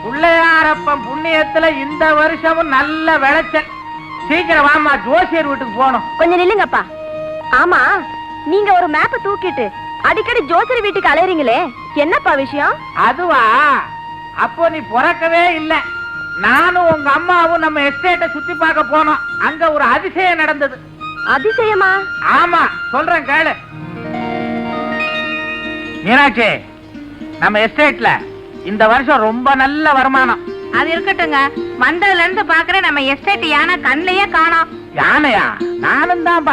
பிள்ளையாரப்பன் புண்ணியத்துல இந்த வருஷமும் நல்ல விளைச்சல். சீக்கிரம் வாமா, ஜோசியர் வீட்டுக்கு போகணும். கொஞ்சம் நில்லுங்கப்பா. ஆமா, நீங்க ஒரு மேப்ப தூக்கிட்டு அடிக்கடி ஜோசியர் வீட்டுக்கு அலையறீங்களே, என்னப்பா விஷயம்? அதுவா, அப்போ நீ பிறக்கவே இல்ல. நானும் உங்க அம்மாவும் நம்ம எஸ்டேட்டை சுத்தி பார்க்க போனோம். அங்க ஒரு அதிசயம் நடந்தது. அதிசயமா? ஆமா, சொல்றேன் கேளு. மீனாட்சி, நம்ம எஸ்டேட்ல இந்த வருஷம் ரொம்ப நல்ல வருமானம். அது இருக்கட்டுங்க, மண்டல இருந்து பாக்குறேன் நம்ம எஸ்டேட் யானை கண்ணையே காணோம். யானையா? நானும் தான்.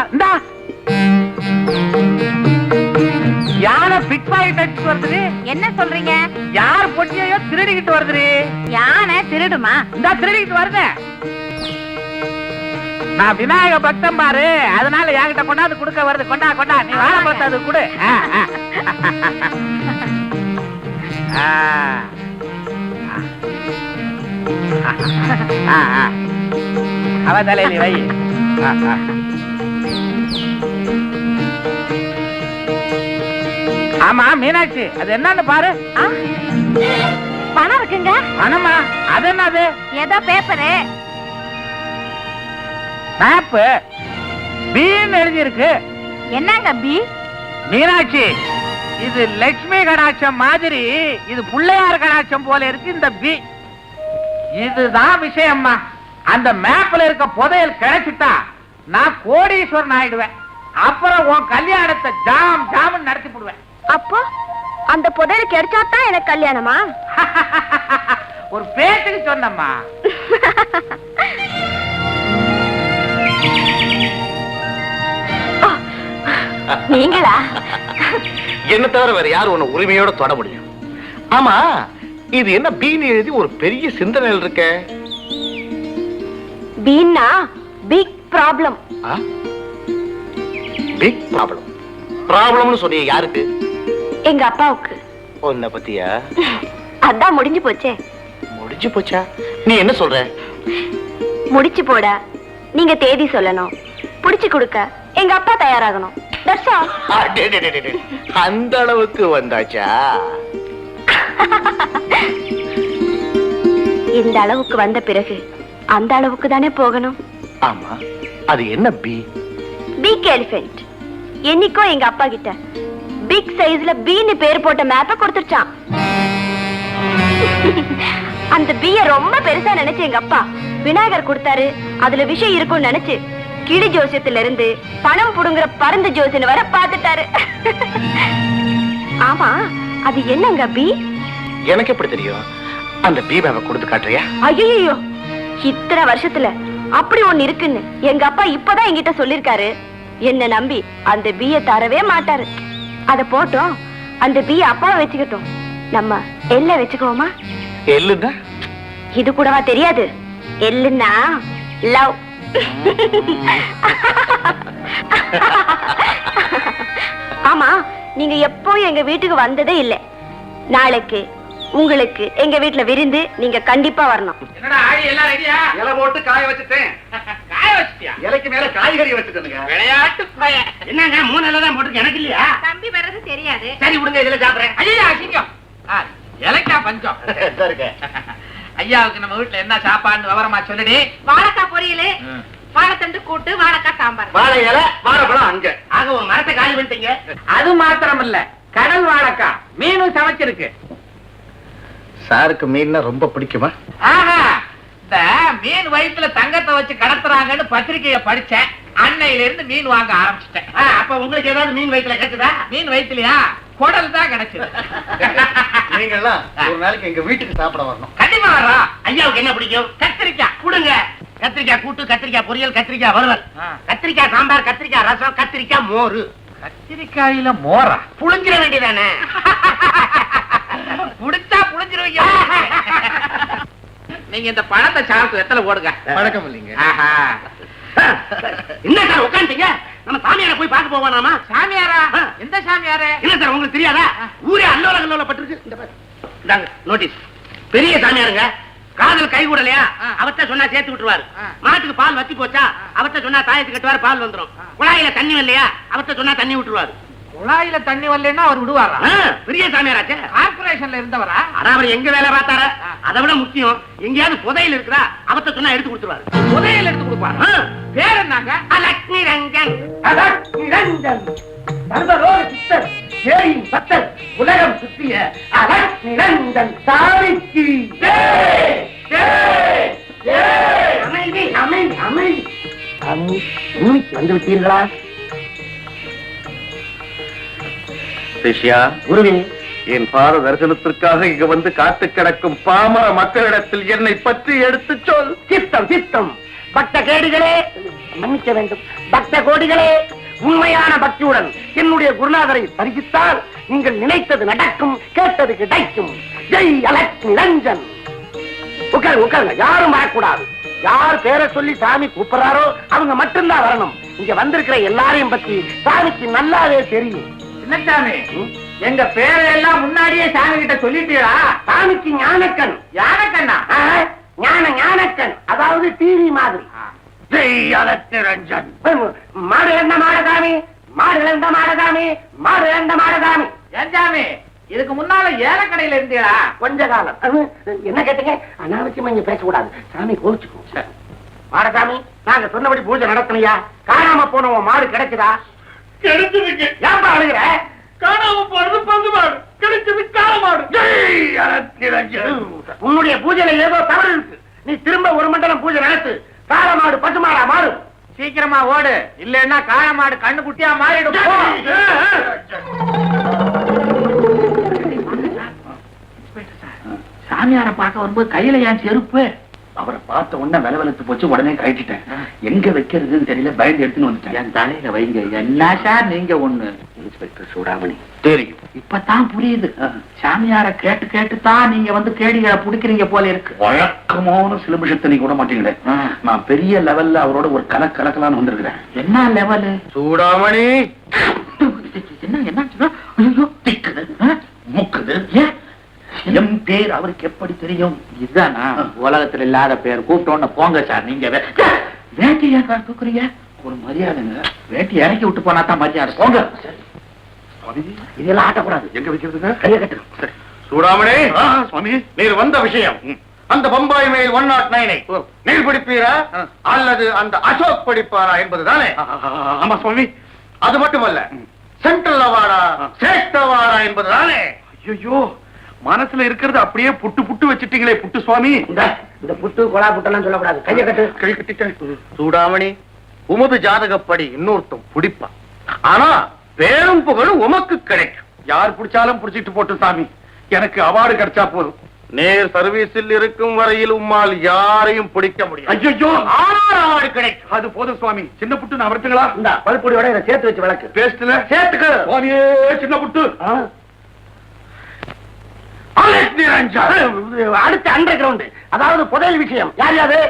யானை பிக் பாக்கெட் அடிச்சுட்டு வருது. என்ன சொல்றீங்க? யார் பொட்டியோ திருடிக்கிட்டு வருது. யானை திருடுமா? இந்த திருடிக்கிட்டு வருது. நான் விநாயக பக்தம் பாரு, அதனால என்கிட்ட கொண்டாந்து கொடுக்க வருது. கொண்டா கொண்டா, நீ வாழை பார்த்து அது கொடு. அவ தலையில வை. ஆமா மீனாட்சி, அது என்னன்னு பாரு. பணம் இருக்குங்க. பணமா? அது என்னது? ஏதோ பேப்பரு. மேப்பு பீன்னு எழுதி இருக்கு. என்னங்க பி? மீனாட்சி, இது லட்சுமி கடாட்சம் மாதிரி, இது பிள்ளையார் கடாட்சம் போல இருக்கு இந்த பி. இதுதான் விஷயம்மா. அந்த மேப்ல இருக்க புதையல் கிடைச்சிட்டா நான் கோடீஸ்வரன் ஆயிடுவேன். அப்புறம் உன் கல்யாணத்தை ஜாம் ஜாம் நடத்தி போடுவேன். அப்போ அந்த புதையல் கிடைச்சாதான் எனக்கு கல்யாணமா? ஒரு பேச்சுக்கு சொன்னம்மா. நீங்களா? என்ன தவிர வேற யாரும் உன்னை உரிமையோட தொட முடியும்? ஆமா, இது என்ன பீன்னு எழுதி ஒரு பெரிய சிந்தனையில் இருக்க? பீன்னா பிக் ப்ராப்ளம். Big problem? ப்ராப்ளம்னு சொன்னீங்க யாருக்கு? எங்க அப்பாவுக்கு. உன்னை பத்தியா? அதான் முடிஞ்சு போச்சே. முடிஞ்சு போச்சா? நீ என்ன சொல்ற? முடிச்சு போட நீங்க தேதி சொல்லணும், புடிச்சு கொடுக்க எங்க அப்பா தயாராகணும். அந்த அளவுக்கு வந்தாச்சா? இந்த அளவுக்கு வந்த பிறகு அந்த அளவுக்கு தானே போகணும். ஆமா, அது என்ன பி? Big elephant. என்னைக்கோ எங்க அப்பா கிட்ட பிக் சைஸ்ல பீன்னு பேர் போட்ட மேப்ப கொடுத்துட்டான். அந்த பீய ரொம்ப பெருசா நினைச்சு எங்க அப்பா விநாயகர் கொடுத்தாரு. அதுல விஷயம் இருக்கும்னு நினைச்சு கிளி ஜோசியத்துல இருந்து பணம் புடுங்குற பருந்து ஜோசியன்னு வர பாத்துட்டாரு. ஆமா, அது என்னங்க பி? எனக்கு எப்படி தெரியும்? அந்த பி மேப்பை கொடுத்து காட்டுறியா? ஐயோ, இத்தனை வருஷத்துல அப்படி ஒண்ணு இருக்குன்னு எங்க அப்பா இப்பதான் என்கிட்ட சொல்லிருக்காரு. என்ன நம்பி அந்த பீய தரவே மாட்டாரு. அத போட்டோம், அந்த பீய அப்பாவை வச்சுக்கிட்டோம். நம்ம எல்ல வச்சுக்கோமா? எல்லுன்னா? இது கூடவா தெரியாது? எல்லுன்னா லவ். ஆமா, நீங்க எப்பவும் எங்க வீட்டுக்கு வந்ததே இல்ல. நாளைக்கு உங்களுக்கு எங்க வீட்டுல விருந்து, நீங்க கண்டிப்பா வரணும். என்னடா ஆடி எல்லாம் ரெடியா? இலை போட்டு காய வச்சுட்டேன். காய வச்சிட்டியா? இலைக்கு மேல காய்கறி வச்சுட்டேனுங்க. விளையாட்டு பையன். என்னங்க 3 இலை தான் போட்டுருக்கு, எனக்கு இல்லையா? தம்பி வர்றது தெரியாது. சரி விடுங்க, இதுல சாப்பிடுறேன். ஐயா அசிங்கம். இலைக்கா பஞ்சம். ஐயாவுக்கு நம்ம வீட்டுல என்ன சாப்பாடுன்னு விவரமா சொல்லுடி. வாழைக்காய் பொரியல், வாழைத்தண்டு கூட்டு, வாழைக்காய் சாம்பார். வாழை இலை, வாழைப்பழம் அங்க. ஆக ஒரு மரத்தை காலி பண்ணிட்டீங்க. அது மாத்திரம் இல்ல, கடல் வாழைக்காய் மீனும் சமைச்சிருக்கு. சாருக்கு மீன்னா ரொம்ப பிடிக்குமா? ஆஹா, இந்த மீன் வயிற்றுல தங்கத்தை வச்சு கடத்துறாங்கன்னு பத்திரிகையை படிச்சேன். அன்னையில இருந்து மீன் வாங்க ஆரம்பிச்சிட்டேன். அப்ப உங்களுக்கு ஏதாவது மீன் வயிற்றுல கிடைச்சதா? மீன் வயிற்றுலயா? குடல் தான் கிடைச்சது. நீங்க எல்லாம் ஒரு நாளைக்கு எங்க வீட்டுக்கு சாப்பிட வரணும். கண்டிப்பா வர்றோம். ஐயாவுக்கு என்ன பிடிக்கும்? கத்திரிக்காய் கொடுங்க. கத்திரிக்காய் கூட்டு, கத்திரிக்காய் பொரியல், கத்திரிக்காய் வறுவல், கத்திரிக்காய் சாம்பார், கத்திரிக்காய் ரசம், கத்திரிக்காய் மோரு. கத்திரிக்காயில மோரா? புளிஞ்சிட வேண்டியதானே? புடிச்சா புளிஞ்சிருவீங்க. நீங்க இந்த பழத்தை சாப்பிட்டு எத்தனை போடுங்க. வணக்கம் இல்லைங்க. என்ன சார் உட்காந்துங்க? நம்ம சாமியார போய் பார்க்க போவானாமா? சாமியாரா? எந்த சாமியாரே? இல்ல சார், உங்களுக்கு தெரியாதா? ஊரே அல்லோல கல்லோல பட்டிருக்கு. இந்தாங்க நோட்டீஸ். பெரிய சாமியாருங்க. காதல் கை கூடலையா? அவர்கிட்ட சொன்னா சேர்த்து விட்டுருவாரு. மாட்டுக்கு பால் வத்தி போச்சா? அவர்கிட்ட சொன்னா தாயத்து கட்டுவாரு, பால் வந்துரும். குழாயில தண்ணி இல்லையா? அவர்கிட்ட சொன்னா தண்ணி விட்டுருவாரு. குழாயில தண்ணி வரலன்னா அவர் விடுவாரா? பெரிய சாமியாராச்சே. கார்பரேஷன்ல இருந்தவரா? ஆனா அவர் எங்க வேலை பார்த்தார? அதை விட முக்கியம், எங்கேயாவது புதையல் இருக்கிறா அவர்கிட்ட சொன்னா எடுத்து கொடுத்துருவாரு. புதையல் எடுத்து கொடுப்பாரு. பேர் என்னங்க? லட்சுமி ரஞ்சன். நிரஞ்சன் சர்வலோக சித்தர் ஏயின் பக்தர் உலகம் சுற்றிய நிரஞ்சன் சாமிக்கு அமைதி அமைதி அமைதி. உண்மைக்கு வந்து விட்டீர்களா சிஷ்யா? குருவே, என் பார தரிசனத்திற்காக இங்க வந்து காத்து கிடக்கும் பாமர மக்களிடத்தில் என்னை பற்றி எடுத்து சொல். சித்தம் சித்தம். பக்த கேடிகளே மன்னிக்க வேண்டும். பக்த கோடிகளே, உண்மையான பக்தியுடன் என்னுடைய குருநாதரை தரிசித்தால் நீங்கள் நினைத்தது நடக்கும், கேட்டது கிடைக்கும். ஜெய் அலட்சுமி நிரஞ்சன். உட்காருங்க உட்காருங்க, யாரும் வரக்கூடாது. யார் பேரை சொல்லி சாமி கூப்பிடுறாரோ அவங்க மட்டும்தான் வரணும். இங்க வந்திருக்கிற எல்லாரையும் பத்தி சாமிக்கு நல்லாவே தெரியும். சின்னசாமி, எங்க பேரையெல்லாம் முன்னாடியே சாமி கிட்ட சொல்லிட்டீங்களா? சாமிக்கு ஞானக்கண். யானக்கண்ணா? ஞானக்கண், அதாவது டிவி மாதிரி. ஜெய் அலட்சுமி நிரஞ்சன். மாடு இழந்த மாடசாமி, மாடு இழந்த மாடசாமி, மாடு இழந்த மாடசாமி. ஏன் சாமி, இதுக்கு முன்னால ஏலக்கடையில இருந்தீங்களா? கொஞ்ச காலம். என்ன கேட்டீங்க? அனாவசியமா இங்க பேசக்கூடாது, சாமி கோவிச்சுக்கோ. மாடசாமி, நாங்க சொன்னபடி பூஜை நடத்தலையா? காணாம போன உன் மாடு கிடைக்குதா? கிடைச்சிருக்கு. ஏன்பா அழுகிற? காணாம போறது பந்து மாடு, கிடைச்சது காளை மாடு. ஜெய் அலட்சுமி நிரஞ்சன். உன்னுடைய பூஜையில ஏதோ தவறு இருக்கு. நீ திரும்ப ஒரு மண்டலம் பூஜை நடத்து. காளை மாடு பசுமாடா மாறும். சீக்கிரமா ஓடு, இல்லன்னா காளை மாடு கண்ணு குட்டியா மாறிடும். போ. சாமியார பார்க்க வரும்போது கையில ஏன் செருப்பு? அவரை பார்த்த உடனே விலவெலுத்து போச்சு, உடனே கழட்டிட்டேன். எங்க வைக்கிறதுன்னு தெரியல, பயந்து எடுத்துன்னு வந்துட்டேன். என் தலையில வைங்க. என்ன சார் நீங்க ஒண்ணு? இன்ஸ்பெக்டர் சூடாமணி. தெரியும். இப்பதான் புரியுது. சாமியார கேட்டு கேட்டுதான் நீங்க வந்து கேடிகளை புடிக்கிறீங்க போல இருக்கு. வழக்கமான சிலபிஷத்தை நீ கூட மாட்டீங்களே. நான் பெரிய லெவல்ல அவரோட ஒரு கணக்கு கலக்கலான்னு வந்திருக்கிறேன். என்ன லெவலு? சூடாமணி. என்ன என்ன? ஐயோ, திக்குது, முக்குது. ஏன்? என் பேர் அவருக்கு எப்படி தெரியும்? இதுதானா உலகத்துல இல்லாத பேர்? கூப்பிட்டோன்னு போங்க சார். நீங்க வேட்டி ஏன் தூக்குறீங்க? ஒரு மரியாதைங்க. வேட்டி இறக்கி விட்டு போனா தான் மரியாதை. போங்க. இதெல்லாம் ஆட்டக்கூடாது. எங்க வைக்கிறதுங்க? கையை கட்டு. சரி. சூடாமணி. சுவாமி, நீர் வந்த விஷயம் அந்த பம்பாய் மேல் 109 நீர் பிடிப்பீரா அல்லது அந்த அசோக் படிப்பாரா என்பதுதானே? ஆமா சுவாமி. அது மட்டுமல்ல, சென்ட்ரல் அவார்டா ஸ்டேட் அவார்டா என்பதுதானே? ஐயோ, மனசுல இருக்கிறது அப்படியே புட்டு புட்டு வச்சிட்டீங்களே புட்டு சுவாமி. இந்த புட்டு கொலா புட்டெல்லாம் சொல்லக்கூடாது. கையை கட்டு. கை கட்டிட்டேன். சூடாமணி, உமது ஜாதகப்படி இன்னொருத்தம் பிடிப்பான். ஆனா பேரும் புகழும் உமக்கு கிடைக்கும். யார் பிடிச்சாலும் பிடிச்சிட்டு போட்டு சாமி, எனக்கு அவார்டு கிடைச்சா போதும். நேர் சர்வீஸில் இருக்கும் வரையில் உம்மால் யாரையும் பிடிக்க முடியும். ஐயோ, அவார்டு கிடைக்கும். அது போதும் சுவாமி. சின்ன புட்டு நான் வரட்டுங்களா? இந்த பல்பொடியோட இதை சேர்த்து வச்சு விளக்கு. பேஸ்ட்ல சேர்த்துக்கு. சுவாமியே, சின்ன புட்டு. அடுத்த அண்டர் கிரவுண்ட், அதாவது புதையல் விஷயம். யார் யாரு?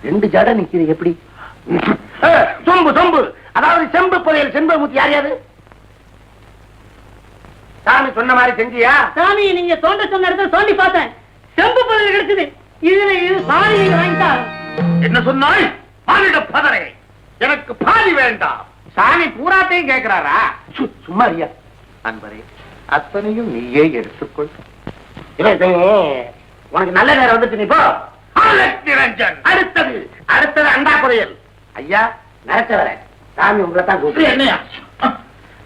ரெண்டு ஜட நிக்குது எப்படி? சொம்பு சொம்பு, அதாவது செம்பு புதையல். செம்பமுத்தி யார் யாரு? சாமி சொன்ன மாதிரி செஞ்சியா? சாமி, நீங்க தோண்ட சொன்ன இடத்துல தோண்டி பார்த்தேன், செம்பு பதில் கிடைச்சது. இதுல இது பாதி நீங்க வாங்கிட்டா. என்ன சொன்னாய்? பாலிட பதரை எனக்கு பாதி வேண்டாம். சாமி பூராத்தையும் கேட்கிறாரா? சும்மா ஐயா. அன்பரே, அத்தனையும் நீயே எடுத்துக்கொள். உனக்கு நல்ல நேரம் வந்துட்டு நீ போ. நிரஞ்சன். அடுத்தது அடுத்தது அண்டா புதையல். ஐயா, நடத்த வர சாமி உங்களை தான் கூப்பிடு. என்னையா?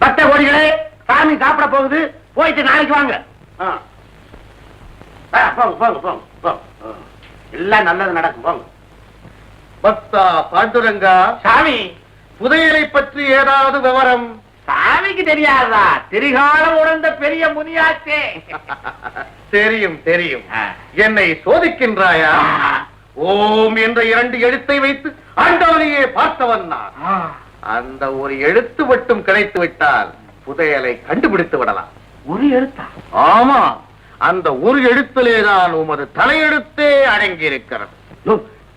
பக்த கோடிகளே, சாமி சாப்பிட போகுது, போயிட்டு நாளைக்கு வாங்க. போங்க போங்க போங்க போங்க. எல்லாம் நல்லது நடக்கும். போங்க. பக்தா பாண்டுரங்கா, சாமி, புதையலை பற்றி ஏதாவது விவரம்? சாமிக்கு தெரியாதா? திரிகாலம் உணர்ந்த பெரிய முனியாச்சே. தெரியும் தெரியும். என்னை சோதிக்கின்றாயா? ஓம் என்ற 2 எழுத்தை வைத்து ஆண்டவனையே பார்த்தவன் நான். அந்த ஒரு எழுத்து மட்டும் கிடைத்து விட்டால் புதையலை கண்டுபிடித்து விடலாம். ஒரு எழுத்தா? ஆமா, அந்த ஒரு எழுத்திலேதான் உமது தலையெழுத்தே அடங்கி இருக்கிறது.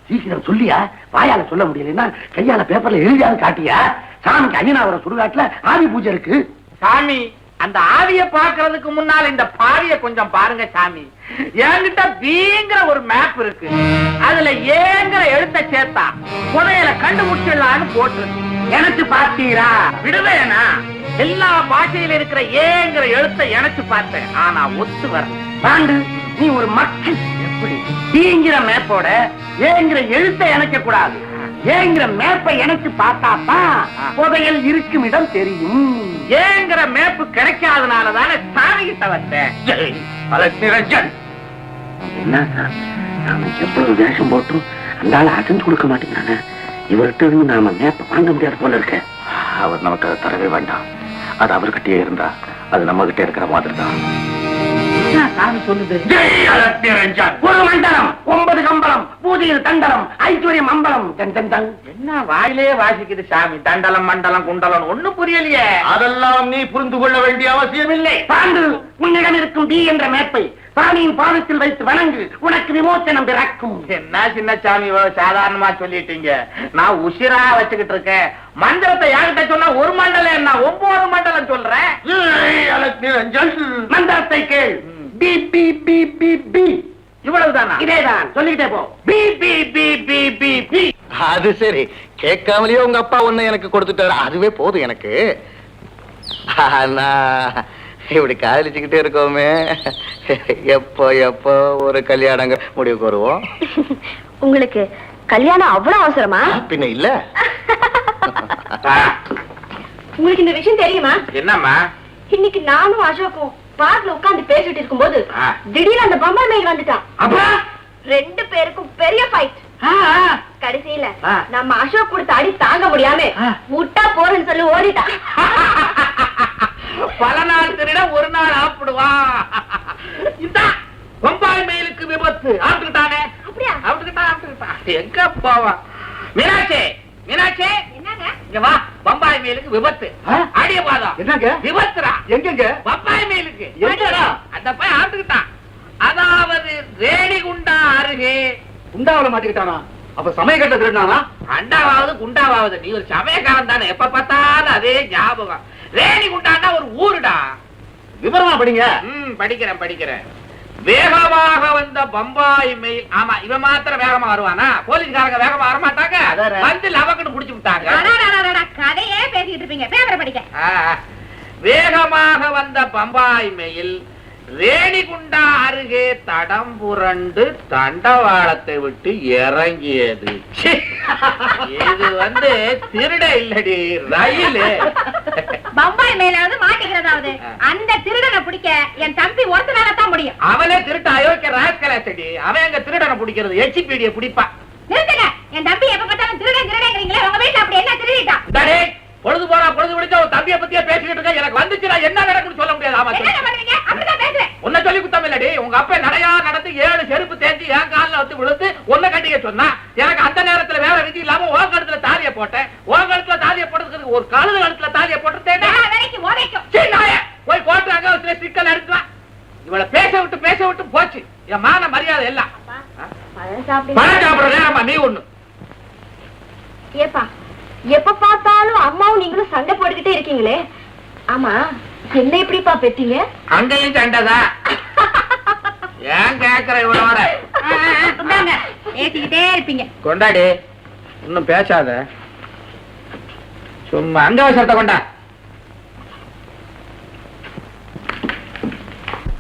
சீக்கிரம் சொல்லியா? வாயால சொல்ல முடியலன்னா கையால பேப்பர்ல எழுதியாவது காட்டியா? சாமிக்கு அய்யனாவரம் சுடுகாட்டுல ஆதி பூஜை இருக்கு. சாமி, அந்த ஆவிய பாக்குறதுக்கு முன்னால இந்த பாவிய கொஞ்சம் பாருங்க சாமி. என்கிட்ட பீங்கிற ஒரு மேப் இருக்கு. அதுல ஏங்கிற எழுத்த சேர்த்தா புதையல கண்டுபிடிச்சிடலான்னு போட்டு எனக்கு பாத்தீரா விடுவேனா? எல்லா பாஷையில இருக்கிற ஏங்கிற எழுத்த எனக்கு பார்த்தேன். ஆனா ஒத்து வர பாண்டு, நீ ஒரு மக்கள். எப்படி தீங்கிற மேப்போட ஏங்கிற எழுத்தை இணைக்க கூடாது. ஏங்கிற மேப்பை இணைச்சு பார்த்தாதான் புதையல் இருக்கும் இடம் தெரியும். ஏங்கிற மேப்பு கிடைக்காதனாலதானே சாமி கிட்ட வந்தேன். நிரஞ்சன், என்ன சார், நாம எவ்வளவு வேஷம் போட்டும் அந்த ஆளை அசைஞ்சு கொடுக்க மாட்டேங்கிறாங்க. இவர்கிட்ட இருந்து நாம மேப்பை வாங்க முடியாது போல இருக்க. அவர் நமக்கு அதை தரவே வேண்டாம். அது அவர்கிட்டயே இருந்தா அது நம்ம கிட்ட இருக்கிற மாதிரி தான். சாமி சொல்லுது. ஒரு மண்டலம், 9 கம்பளம், பூஜையில் தண்டலம், ஐஸ்வர்யம் அம்பலம். என்ன வாயிலே வாசிக்குது சாமி? தண்டலம் மண்டலம் குண்டலம் ஒண்ணும் புரியலையே. அதெல்லாம் நீ புரிந்து கொள்ள வேண்டிய அவசியம் இல்லை. பாண்டு, உன்னிடம் இருக்கும் டி என்ற மேப்பை சாமியின் பாதத்தில் வைத்து வணங்கு, உனக்கு விமோசனம் பிறக்கும். என்ன சின்ன சாமி சாதாரணமா சொல்லிட்டீங்க. நான் உசிரா வச்சுக்கிட்டு இருக்கேன். மந்திரத்தை யார்கிட்ட சொன்னா ஒரு மண்டலம் என்ன 9 மண்டலம் சொல்றேன். மந்திரத்தை கேள். பி பி பி பி பி. இவ்வளவுதானா? இதேதான், சொல்லிக்கிட்டே போ. பி பி பி பி பி பி. அது சரி, கேட்காமலேயே உங்க அப்பா ஒண்ணு எனக்கு கொடுத்துட்டாரு. அதுவே போதும் எனக்கு. நான் இப்படி காதலிச்சுக்கிட்டே இருக்கோமே, எப்போ எப்போ ஒரு கல்யாணங்க முடிவுக்கு வருவோம்? உங்களுக்கு கல்யாணம் அவ்வளவு அவசரமா? பின்ன இல்ல. உங்களுக்கு இந்த விஷயம் தெரியுமா? என்னம்மா? இன்னைக்கு நானும் அசோக்கும் பார்க்ல உட்கார்ந்து பேசிட்டு இருக்கும்போது திடீர்னு அந்த பம்பாய் மெயில் வந்துட்டான். அப்பா 2 பேருக்கும் பெரிய ஃபைட். கடைசியில நம்ம அசோக் கொடுத்த அடி தாங்க முடியாம முட்டா போறேன்னு சொல்லி ஓடிட்டான். பல நாள் திருட ஒரு நாள் ஆப்பிடுவான். இந்த பம்பாய் மெயிலுக்கு விபத்து ஆட்டுக்கிட்டானே. அப்படியா? ஆட்டுக்கிட்டான். எங்க போவான்? மீனாட்சி, மீனாட்சி, என்னங்க? இங்க வா. பம்பாய் மெயிலுக்கு விபத்து. அடிய பாதம். என்னங்க விபத்துரா? எங்கங்க? பம்பாய் மெயிலுக்கு. எங்கடா? அந்த பையன் ஆட்டுக்கிட்டான். அதாவது ரேணிகுண்டா அருகே. குண்டாவில மாட்டிக்கிட்டானா? அப்ப சமயக்கட்ட திருடானா? அண்டாவாவது குண்டாவாவது, நீ ஒரு சமயக்காரன் தானே. எப்ப பார்த்தாலும் அதே ஞாபகம். ரேணிகுண்டாண்டா ஒரு ஊருடா. விவரமா படிங்க. படிக்கிறேன். வேகமாக வந்த பம்பாய் மெயில். ஆமா, இவன் மாத்திரம் வேகமா வருவானா? போலீஸ்காரங்க வேகமா வர மாட்டாங்க. வந்து லவக்கன்னு புடிச்சு விட்டாங்க. கதையே பேசிட்டு இருப்பீங்க, பேப்பரை படிக்க. வேகமாக வந்த பம்பாய் மெயில் ரேணிகுண்டா அருகே தடம் புரண்டு தண்டவாளத்தை விட்டு இறங்கியது. இது திருட இல்லடி, ரயில். பம்பாய் மேலாவது மாட்டிக்கிறதாவது அந்த திருடனை பிடிக்க என் தம்பி ஒருத்தனாலதான் முடியும். அவனே திருட்ட அயோக்கிய ராஸ்கலாச்சடி. அவன் எங்க திருடனை பிடிக்கிறது? எச்சிபீடிய பிடிப்பான். நிறுத்துங்க, என் தம்பி எப்ப பார்த்தாலும் திருடன் திருடங்கிறீங்களே, உங்க வீட்டுல அப்படி என்ன திருடிட்டான்? பொழுது போறா பொழுது முடிச்சா உன் தம்பியை பத்தியே பேசிக்கிட்டு இருக்க. எனக்கு வந்துச்சு, நான் என்ன நடக்குன்னு சொல்ல முடியாது. ஆமா, உன்னை சொல்லி குத்தம் இல்லடி. உங்க அப்பா நடையா நடந்து 7 செருப்பு தேஞ்சி என் காலில் வந்து விழுந்து உன்னை கட்டிக்க சொன்னா, எனக்கு அந்த நேரத்துல வேற விதி இல்லாம உன் கழுத்துல தாலியை போட்டேன். உன் கழுத்துல தாலியை போட்டதுக்கு ஒரு கழுது கழுத்துல தாலியை போட்டுட்டேன். போய் கோட்டுறாங்க, சில சிக்கல் எடுத்துவான். இவளை பேச விட்டு போச்சு என் மான மரியாதை எல்லாம். பழம் சாப்பிடுற நேரமா நீ ஒண்ணு. ஏப்பா, எப்ப பார்த்தாலும் அம்மாவும் நீங்களும் சண்டை போட்டுக்கிட்டே இருக்கீங்களே. ஆமா, என்ன எப்படிப்பா பெத்தீங்க? அங்கேயும் சண்டைதான். ஏன் கேக்குற இவனோட? பேசிக்கிட்டே இருப்பீங்க. கொண்டாடி, இன்னும் பேசாத. சும்மா அங்க அவசரத்தை கொண்டா.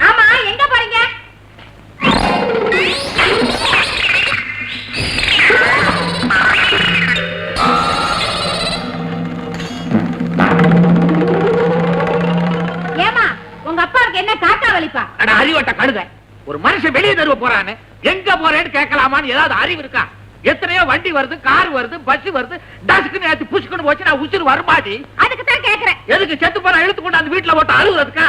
ஆமா, எங்க போறீங்க? உங்க அப்பாவுக்கு என்ன காக்கா வலிப்பா? அட அறிவட்ட கழுத, ஒரு மனுஷன் வெளியே தருவ போறான்னு எங்க போறேன்னு கேட்கலாமான்னு ஏதாவது அறிவு இருக்கா? எத்தனையோ வண்டி வருது, கார் வருது, பஸ் வருது. டஸ்க்குன்னு ஏத்தி புஷ்குன்னு போச்சு, நான் உசுறு வருமாடி. அதுக்கு தான் கேக்குறேன். எதுக்கு செத்து போற இழுத்து கொண்டு அந்த வீட்டுல போட்டு அழுகுறதுக்கா?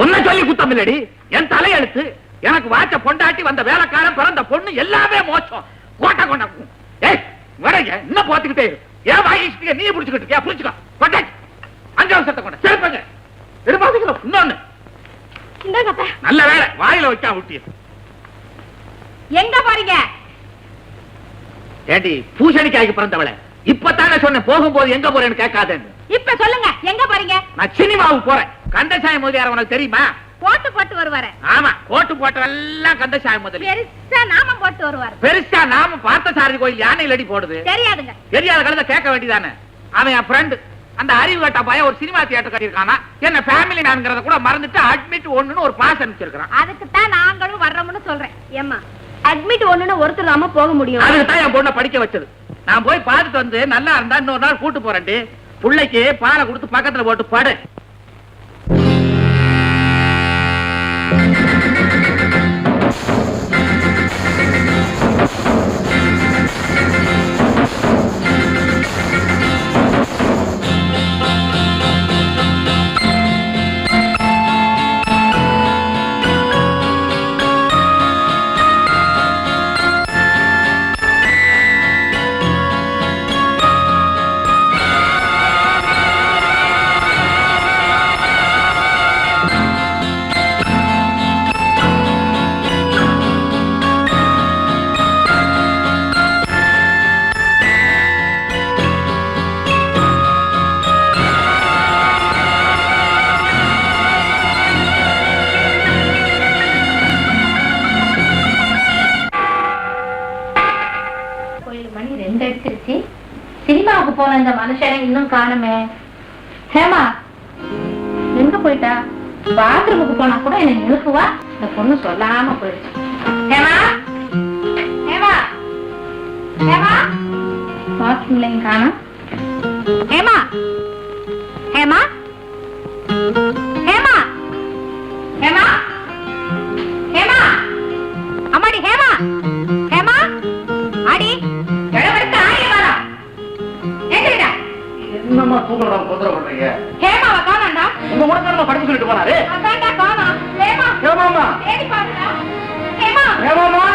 உன்னை சொல்லி குத்தம் இல்லடி, என் தலையெழுத்து. எனக்கு வாச்ச பொண்டாட்டி, வந்த வேலைக்காரன், பிறந்த பொண்ணு எல்லாமே மோசம். கோட்டை கொண்ட ஏய் வரைங்க இன்னும் போத்துக்கிட்டே இரு. ஏன் வாங்கிட்டு நீ புடிச்சுக்கிட்டு இருக்கியா? புடிச்சுக்கோ. கொண்டாச்சு அஞ்சு அவசரத்தை கொண்ட சேர்ப்பாங்க. எதிர்பார்த்துக்கிறோம். இன்னொன்னு நல்ல வேலை வாயில வைக்கா விட்டிய. எங்க போறீங்க? ஏடி பூசணிக்காய்க்கு பிறந்தவளை, இப்பதானே சொன்னேன் போகும்போது எங்க போறேன்னு கேட்காதேன்னு. இப்ப சொல்லுங்க, எங்க போறீங்க? நான் சினிமாவுக்கு போறேன். கந்தசாமி முதலியார் உனக்கு தெரியுமா? போட்டு போட்டு வருவாரு. ஆமா, கோட்டு போட்டவெல்லாம் கந்தசாமி முதலி. பெருசா நாமம் போட்டு வருவாரு. பெருசா நாம பார்த்தசாரதி கோயில் யானை அடி போடுது. தெரியாதுங்க. தெரியாத கழுத கேட்க வேண்டியதானே. அவன் என் ஃப்ரெண்டு. அந்த அறிவு கட்ட பையன் ஒரு சினிமா தியேட்டர் கட்டியிருக்கானா. என்ன ஃபேமிலி நான்கிறத கூட மறந்துட்டு அட்மிட் ஒண்ணுன்னு ஒரு பாஸ் அனுப்பிச்சிருக்கான். அதுக்கு தான் நாங்களும் வர்றோம்னு சொல்றேன். ஏம்மா அட்மிட் ஒண்ணுன்னு ஒருத்தர் நாம போக முடியும். அதுக்கு தான் என் பொண்ணை படிக்க வச்சது. நான் போய் பார்த்துட்டு வந்து நல்லா இருந்தா இன்னொரு நாள் கூட்டு போறேன்டி. பிள்ளைக்கு பாலை கொடுத்து பக்கத்துல போட்டு படு. சினிமாவுக்கு போன இந்த மனுஷனை இன்னும் காணுமே. ஹேமா எங்க போயிட்டா? பாத்ரூமுக்கு போனா கூட என்னை நிறுத்துவா. இந்த பொண்ணு சொல்லாம போயிடுச்சு. ஹேமா ஹேமா ஹேமா பாத்ரூம்லையும் காணும். ஹேமா ஹேமா ஹேமா ஹேமா ஹேமா அம்மாடி ஹேமா ஹேமா அடி கிழவெடுத்து ஆடிய வரா. எங்கடா? என்னம்மா தூங்கலாம் தொந்தரவு பண்றீங்க? ஹேமாவை காணோம்டா. உங்க உடனே படிச்சு சொல்லிட்டு போனாரு. அதான்டா காணோம். ஹேமா ஹேமாமா தேடி பாருடா. ஹேமா ஹேமாமா.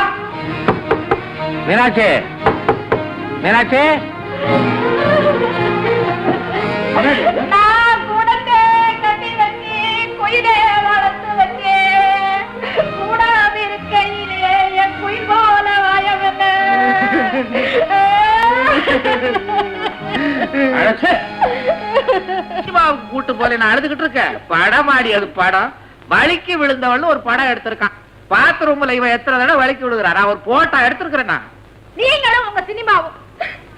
மீனாட்சி, மீனாட்சி, நான் கூடத்தை கட்டி வச்சு குயிலே வளர்த்து வச்சு கூடாது இருக்கையிலே என் குயில் போல வாயவன கூட்டு போல நான் அழுதுகிட்டு இருக்கேன். படம் ஆடி அது படம் வலிக்கு விழுந்தவள் ஒரு படம் எடுத்திருக்கான். பாத்ரூம்ல இவன் எத்தனை தடவை வலிக்கு விழுகிறார். அவர் போட்டா எடுத்திருக்கிறேன். நான் நீங்களும் உங்க சினிமாவும்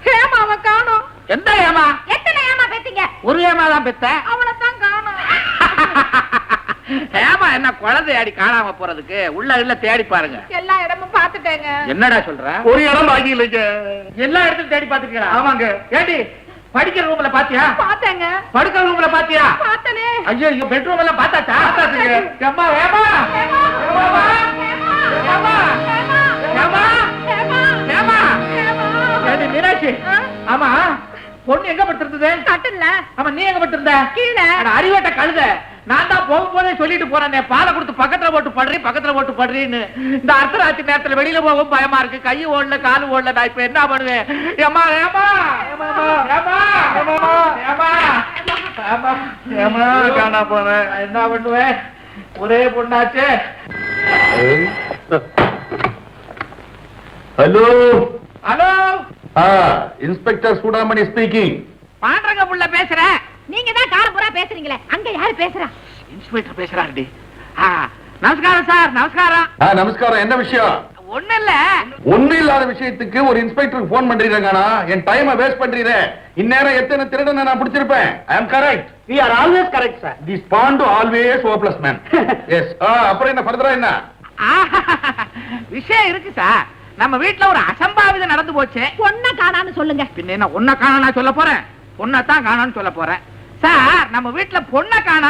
ஹேமாவை காணோம். எந்த ஏமா? எத்தனை ஏமா பெத்தீங்க? ஒரு ஏமா தான் பெத்த. அவளைத்தான் காணோம். ஏமா என்ன குழந்தை ஆடி காணாம போறதுக்கு உள்ள இல்ல தேடி பாருங்க. எல்லா இடமும் பாத்துட்டேங்க. என்னடா சொல்ற? ஒரு இடம் பாக்கி இல்லைங்க. எல்லா இடத்துக்கும் தேடி பாத்துக்கீங்களா? ஆமாங்க. ஏடி படிக்கிற ரூம்ல பாத்தியா? பாத்தேங்க. படுக்கிற ரூம்ல பாத்தியா? பாத்தனே. ஐயோ ஐயோ பெட்ரூம் எல்லாம் பார்த்தாச்சா? பார்த்தாச்சுங்க. ஏமா ஏமா ஏமா ஏமா ஏமா ஏடி மீனாட்சி. ஆமா பொண்ணு எங்க படுத்திருந்தது? கட்டில்ல. ஆமா நீ எங்க படுத்திருந்த? கீழே. அறிவட்ட கழுத. நான் தான் போகும்போதே சொல்லிட்டு போறேன், பாலை கொடுத்து பக்கத்துல போட்டு படுறி பக்கத்துல போட்டு படுறின்னு. இந்த அர்த்தராத்திரி நேரத்துல வெளியில போகவும் பயமா இருக்கு. கை ஓடல காலு ஓடல. நான் இப்ப என்ன பண்ணுவேன்? ஏமா ஏமா ஏமா ஏமா ஏமா காணா போனேன். என்ன பண்ணுவேன்? ஒரே பொண்ணாச்சு. Hello hello, inspector Choodamani speaking. பாண்டரங்க புள்ள பேசுறேன். நீங்க தான் காரபுரா பேசுறீங்களே, அங்க யாரு பேசுறா? இன்ஸ்பெக்டர் பேசுறாருடி. நமஸ்காரம் சார். நமஸ்காரம். நமஸ்காரம். என்ன விஷயம்? ஒண்ணு இல்ல. ஒண்ணு இல்லாத விஷயத்துக்கு ஒரு இன்ஸ்பெக்டருக்கு போன் பண்றீங்கனா என் டைமை வேஸ்ட் பண்றீங்க. இந்நேரம் எத்தனை திருடனை நான் பிடிச்சிருப்பேன். ஐ அம் correct. We are always correct, sir. This Pandu always hopeless man. Yes. அப்புறம் என்ன ஃபர்தரா என்ன? விஷயம் இருக்கு சார். நம்ம வீட்டுல ஒரு அசம்பாவிதம் நடந்து போச்சு. பொண்ண காணான்னு சொல்லுங்க. பின்ன என்ன ஒன்ன காணா நான் சொல்ல போறேன்? பொண்ணத்தான் காணான்னு சொல்ல போறேன். சார் நம்ம வீட்டுல பொண்ண காணா.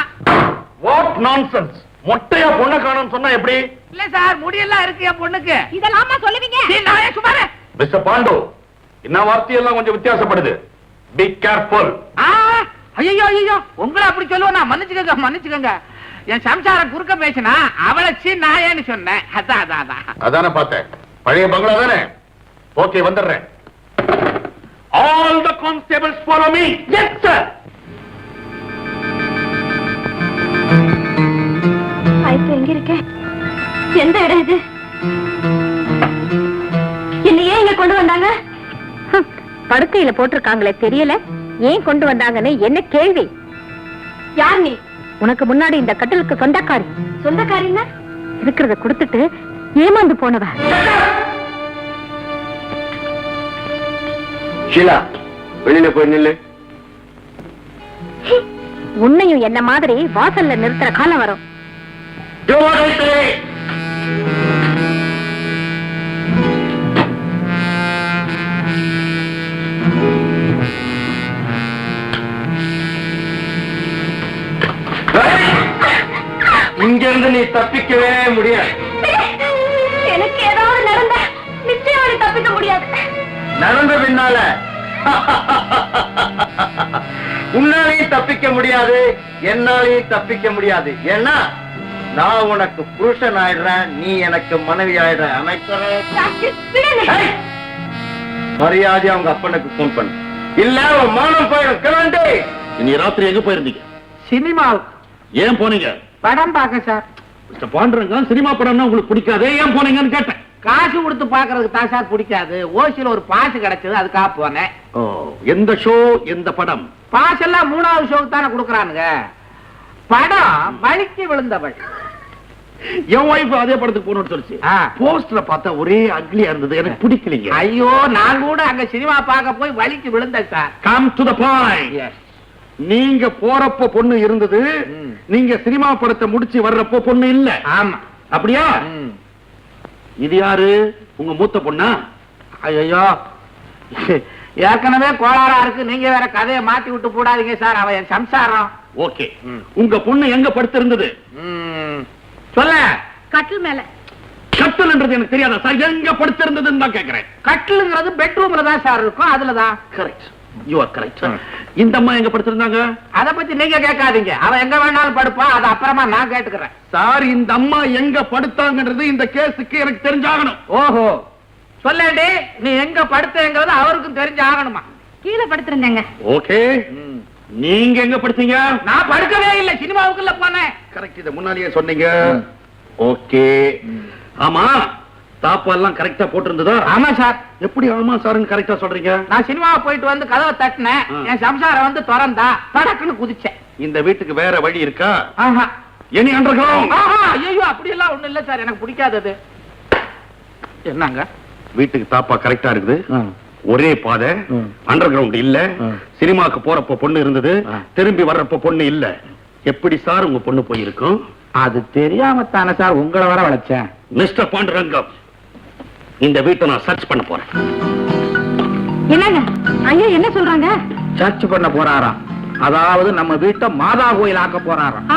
What nonsense. மொட்டையா பொண்ணை காணோம்னு சொன்னா எப்படி? இல்ல சார் முடியெல்லாம் இருக்கு என் பொண்ணுக்கு. இதெல்லாமா சொல்லுவீங்க? நான் சுமாரு. மிஸ்டர் பாண்டு, என்ன வார்த்தையெல்லாம் கொஞ்சம் வித்தியாசப்படுது. Be careful. ஐயோ ஐயோ உங்களை அப்படி சொல்லுவேன். நான் மன்னிச்சுக்கங்க மன்னிச்சுக்கங்க. என் சம்சாரம் குறுக்க பேசினா அவளை நாயேன்னு சொன்னேன். அதானே பார்த்தேன். பழைய பங்களா தானே. ஓகே வந்துடுறேன். All the constables follow me. Yes sir. எங்க இருக்கேன்? எந்த இடம் இது? என்ன ஏன் இங்க கொண்டு வந்தாங்க? படுக்கையில போட்டிருக்காங்களே தெரியல, ஏன் கொண்டு வந்தாங்கன்னு என்ன கேள்வி? யார் நீ? உனக்கு முன்னாடி இந்த கட்டிலுக்கு சொந்தக்காரி. சொந்தக்காரின்னா இருக்கிறத கொடுத்துட்டு ஏமாந்து போனவ. ஷீலா, வெளியில போய் நில்லு. உன்னையும் என்ன மாதிரி வாசல்ல நிறுத்துற காலம் வரும். இங்க இருந்து நீ தப்பிக்கவே முடியாது. எனக்கு ஏதாவது நடந்தா நிச்சயம் தப்பிக்க முடியாது. நடந்த பின்னால உன்னாலையும் தப்பிக்க முடியாது, என்னாலையும் தப்பிக்க முடியாது. ஏன்னா நான் உனக்கு புருஷன் ஆயிடுறேன், நீ எனக்கு மனைவி ஆயிடுற. அமைக்கிறேன். மரியாதை அவங்க அப்பனுக்கு போன் பண்ணு, இல்ல அவன் மானம் போயிடும். கிளம்பி. இன்னி ராத்திரி எங்க போயிருந்தீங்க? சினிமாவுக்கு. ஏன் போனீங்க? படம் பார்க்க சார். மிஸ்டர் பாண்டுரங்கன், சினிமா படம்னா உங்களுக்கு பிடிக்காது, ஏன் போனீங்கன்னு கேட்டேன். காசு கொடுத்து பாக்குறதுக்கு தான் சார் பிடிக்காது. ஓசியில ஒரு பாசு கிடைச்சது, அதுக்காக போனேன். ஓ, எந்த ஷோ, எந்த படம்? பாஸ் எல்லாம் 3வது ஷோக்கு தானே கொடுக்கறானுங்க. படம் வலிக்கு விழுந்தவள். என் வைஃப் அதே படத்துக்கு போகணும்னு சொல்லிச்சு. போஸ்டர்ல பார்த்தா ஒரே அக்லியா இருந்தது, எனக்கு பிடிக்கலீங்க. ஐயோ, நான் கூட அங்க சினிமா பார்க்க போய் வலிக்கு விழுந்தேன் sir. Come to the point. நீங்க போறப்போ பொண்ணு இருந்தது, நீங்க சினிமா படத்தை முடிச்சு வர்றப்போ பொண்ணு இல்ல. ஆமா. அப்படியா? இது யாரு? உங்க மூத்த பொண்ணா? ஐயோ, ஏற்கனவே கோளாரா இருக்கு, நீங்க வேற கதையை மாத்தி விட்டு போடாதீங்க சார். அவன் என் சம்சாரம். ஓகே. உங்க பொண்ணு எங்க படுத்திருந்தது? சொல்ல. கட்டில் மேல. கட்டில்ன்றது எனக்கு தெரியாதா சார்? எங்க படுத்திருந்ததுன்னு தான் கேக்குறேன். கட்டிலுங்கிறது பெட்ரூம்ல தான் சார் இருக்கும், அதுலதான். Correct, you are correct. இந்த அம்மா எங்க படுத்திருந்தாங்க? அத பத்தி நீங்க கேட்காதீங்க, அவன் எங்க வேணாலும் படுப்பா, அது அப்புறமா நான் கேட்டுக்கிறேன். சார், இந்த அம்மா எங்க படுத்தாங்கன்றது இந்த கேஸுக்கு எனக்கு தெரிஞ்சாகணும். ஓஹோ, சொல்லேண்டி, நீ எங்க படுத்தேங்கிறது அவருக்கும் தெரிஞ்சாகணுமா? கீழே படுத்திருந்தேங்க. ஓகே, நீங்க எங்க படுத்தீங்க? நான் படுக்கவே இல்லை, சினிமாவுக்குள்ள போனேன். கரெக்ட், இத முன்னாடியே சொன்னீங்க. ஓகே. ஆமா, தாப்பெல்லாம் கரெக்டா போட்டிருந்ததா? ஆமா சார். எப்படி ஆமா சார்னு கரெக்டா சொல்றீங்க? நான் சினிமாவை போயிட்டு வந்து கதவை தட்டினேன், என் சம்சாரம் வந்து திறந்தா, படக்குன்னு குதிச்சேன். இந்த வீட்டுக்கு வேற வழி இருக்கா? ஆஹா. Any underground? ஐயோ, அப்படி எல்லாம் ஒண்ணு இல்ல சார், எனக்கு பிடிக்காதது. என்னங்க? வீட்டுக்கு தாப்பா கரெக்டா இருக்குது, ஒரே பாதை, அண்டர் கிரவுண்ட் இல்ல. சினிமாக்கு போறப்ப பொண்ணு இருந்தது, திரும்பி வர்றப்ப பொண்ணு இல்ல. எப்படி சார் உங்க பொண்ணு போயிருக்கும்? அது தெரியாமத்தானே சார் உங்களை வர வளைச்சேன். மிஸ்டர் பாண்டுரங்கம், இந்த வீட்டை நான் சர்ச் பண்ண போறேன். என்னங்க ஐயா என்ன சொல்றாங்க? சர்ச் பண்ண போறாராம், அதாவது நம்ம வீட்டை மாதா கோயில் ஆக்க போறாராம்.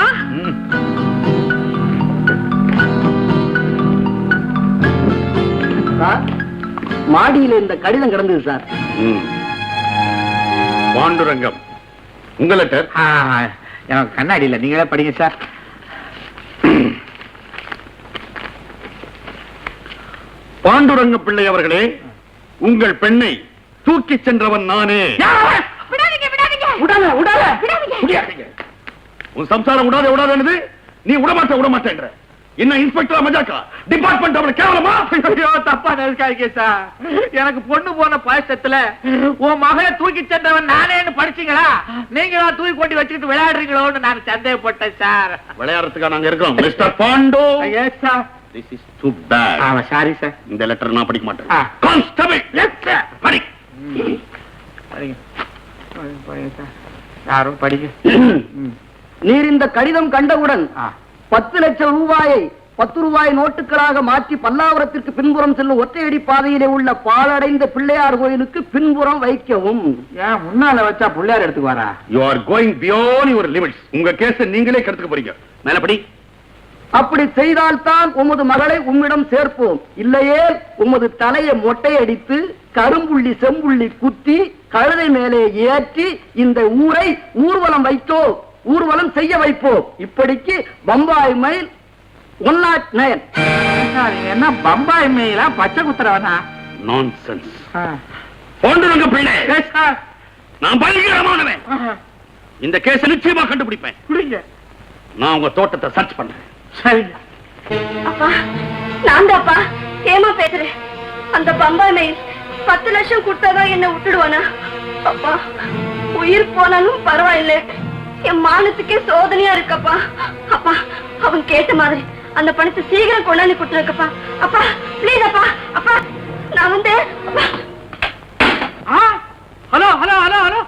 மாடியில இந்த கடிதம் கிடந்தது சார். பாண்டுரங்கம், உங்க லெட்டர். எனக்கு கண்ணாடி இல்ல, நீங்களே படிங்க சார். பாண்டுரங்க பிள்ளை அவர்களே, உங்கள் பெண்ணை தூக்கி சென்றவன் நானே. உன் சம்சாரம் விடாத விடாதது, நீ விடமாட்டேன்ற என்ன இன்ஸ்பெக்டரா மஜாக்கா? டிபார்ட்மெண்ட் அவளை கேவலமா? தப்பா நினைக்காதீங்க சார், எனக்கு பொண்ணு போன பாயசத்துல உன் மகளை தூக்கி சென்றவன் நானேன்னு படிச்சீங்களா? நீங்க தூக்கி கொண்டு வச்சுக்கிட்டு விளையாடுறீங்களோன்னு நான் சந்தேகப்பட்டேன் சார். விளையாடுறதுக்கா நாங்க இருக்கோம் mister Pandu. Yes sir. This is too bad. Sorry sir. இந்த லெட்டர் நான் படிக்க மாட்டேன். கான்ஸ்டபிள், எஸ் சார், படி. யாரும் படிக்க. நீர் இந்த கடிதம் கண்டவுடன் 10 லட்சம் ரூபாயை 10 ரூபாய் நோட்டுகளாக மாற்றி பல்லாவரத்திற்கு பின்புறம் செல்லும் ஒற்றையடி பாதையிலே உள்ள பாழடைந்த பிள்ளையார் கோயிலுக்கு பின்புறம் வைக்கவும். ஏன் முன்னால வச்சா Pillaiyar எடுத்துக்குவாரா? You are going beyond your limits. உங்க கேஸ நீங்களே கெடுத்துக்க போறீங்க. மேல படி. அப்படி செய்தால்தான் உமது மகளை உம்மிடம் சேர்ப்போம், இல்லையே உமது தலையை மொட்டையடித்து கரும்புள்ளி செம்புள்ளி குத்தி கழுதை மேலே ஏற்றி இந்த ஊரை ஊர்வலம் ஊர்வலம் செய்ய வைப்போம். இப்படிக்கு பம்பாய் மைல் 109. என்ன பம்பாய் மெயிலா பச்சை குத்துறவனா? நான்சென்ஸ். பாண்டுரங்க பிள்ளை, நான் பலிகரமானவன். இந்த கேஸ நிச்சயமா கண்டுபிடிப்பேன். நான் உங்க தோட்டத்தை சர்ச் பண்றேன். சரி. அப்பா, நான் தான்ப்பா ஏமா பேசுறேன். அந்த பம்பாய் மெயில் 10 லட்சம் கொடுத்தாதான் என்ன விட்டுடுவானா? அப்பா, உயிர் போனாலும் பரவாயில்ல, என் மானத்துக்கே சோதனையா இருக்கப்பா. அப்பா அவன் கேட்ட மாதிரி அந்த பணத்தை சீக்கிரம் கொண்டாந்து கொடுத்துருக்கப்பா. அப்பா ப்ளீஸ் அப்பா. அப்பா நான் வந்து ஹலோ ஹலோ ஹலோ ஹலோ.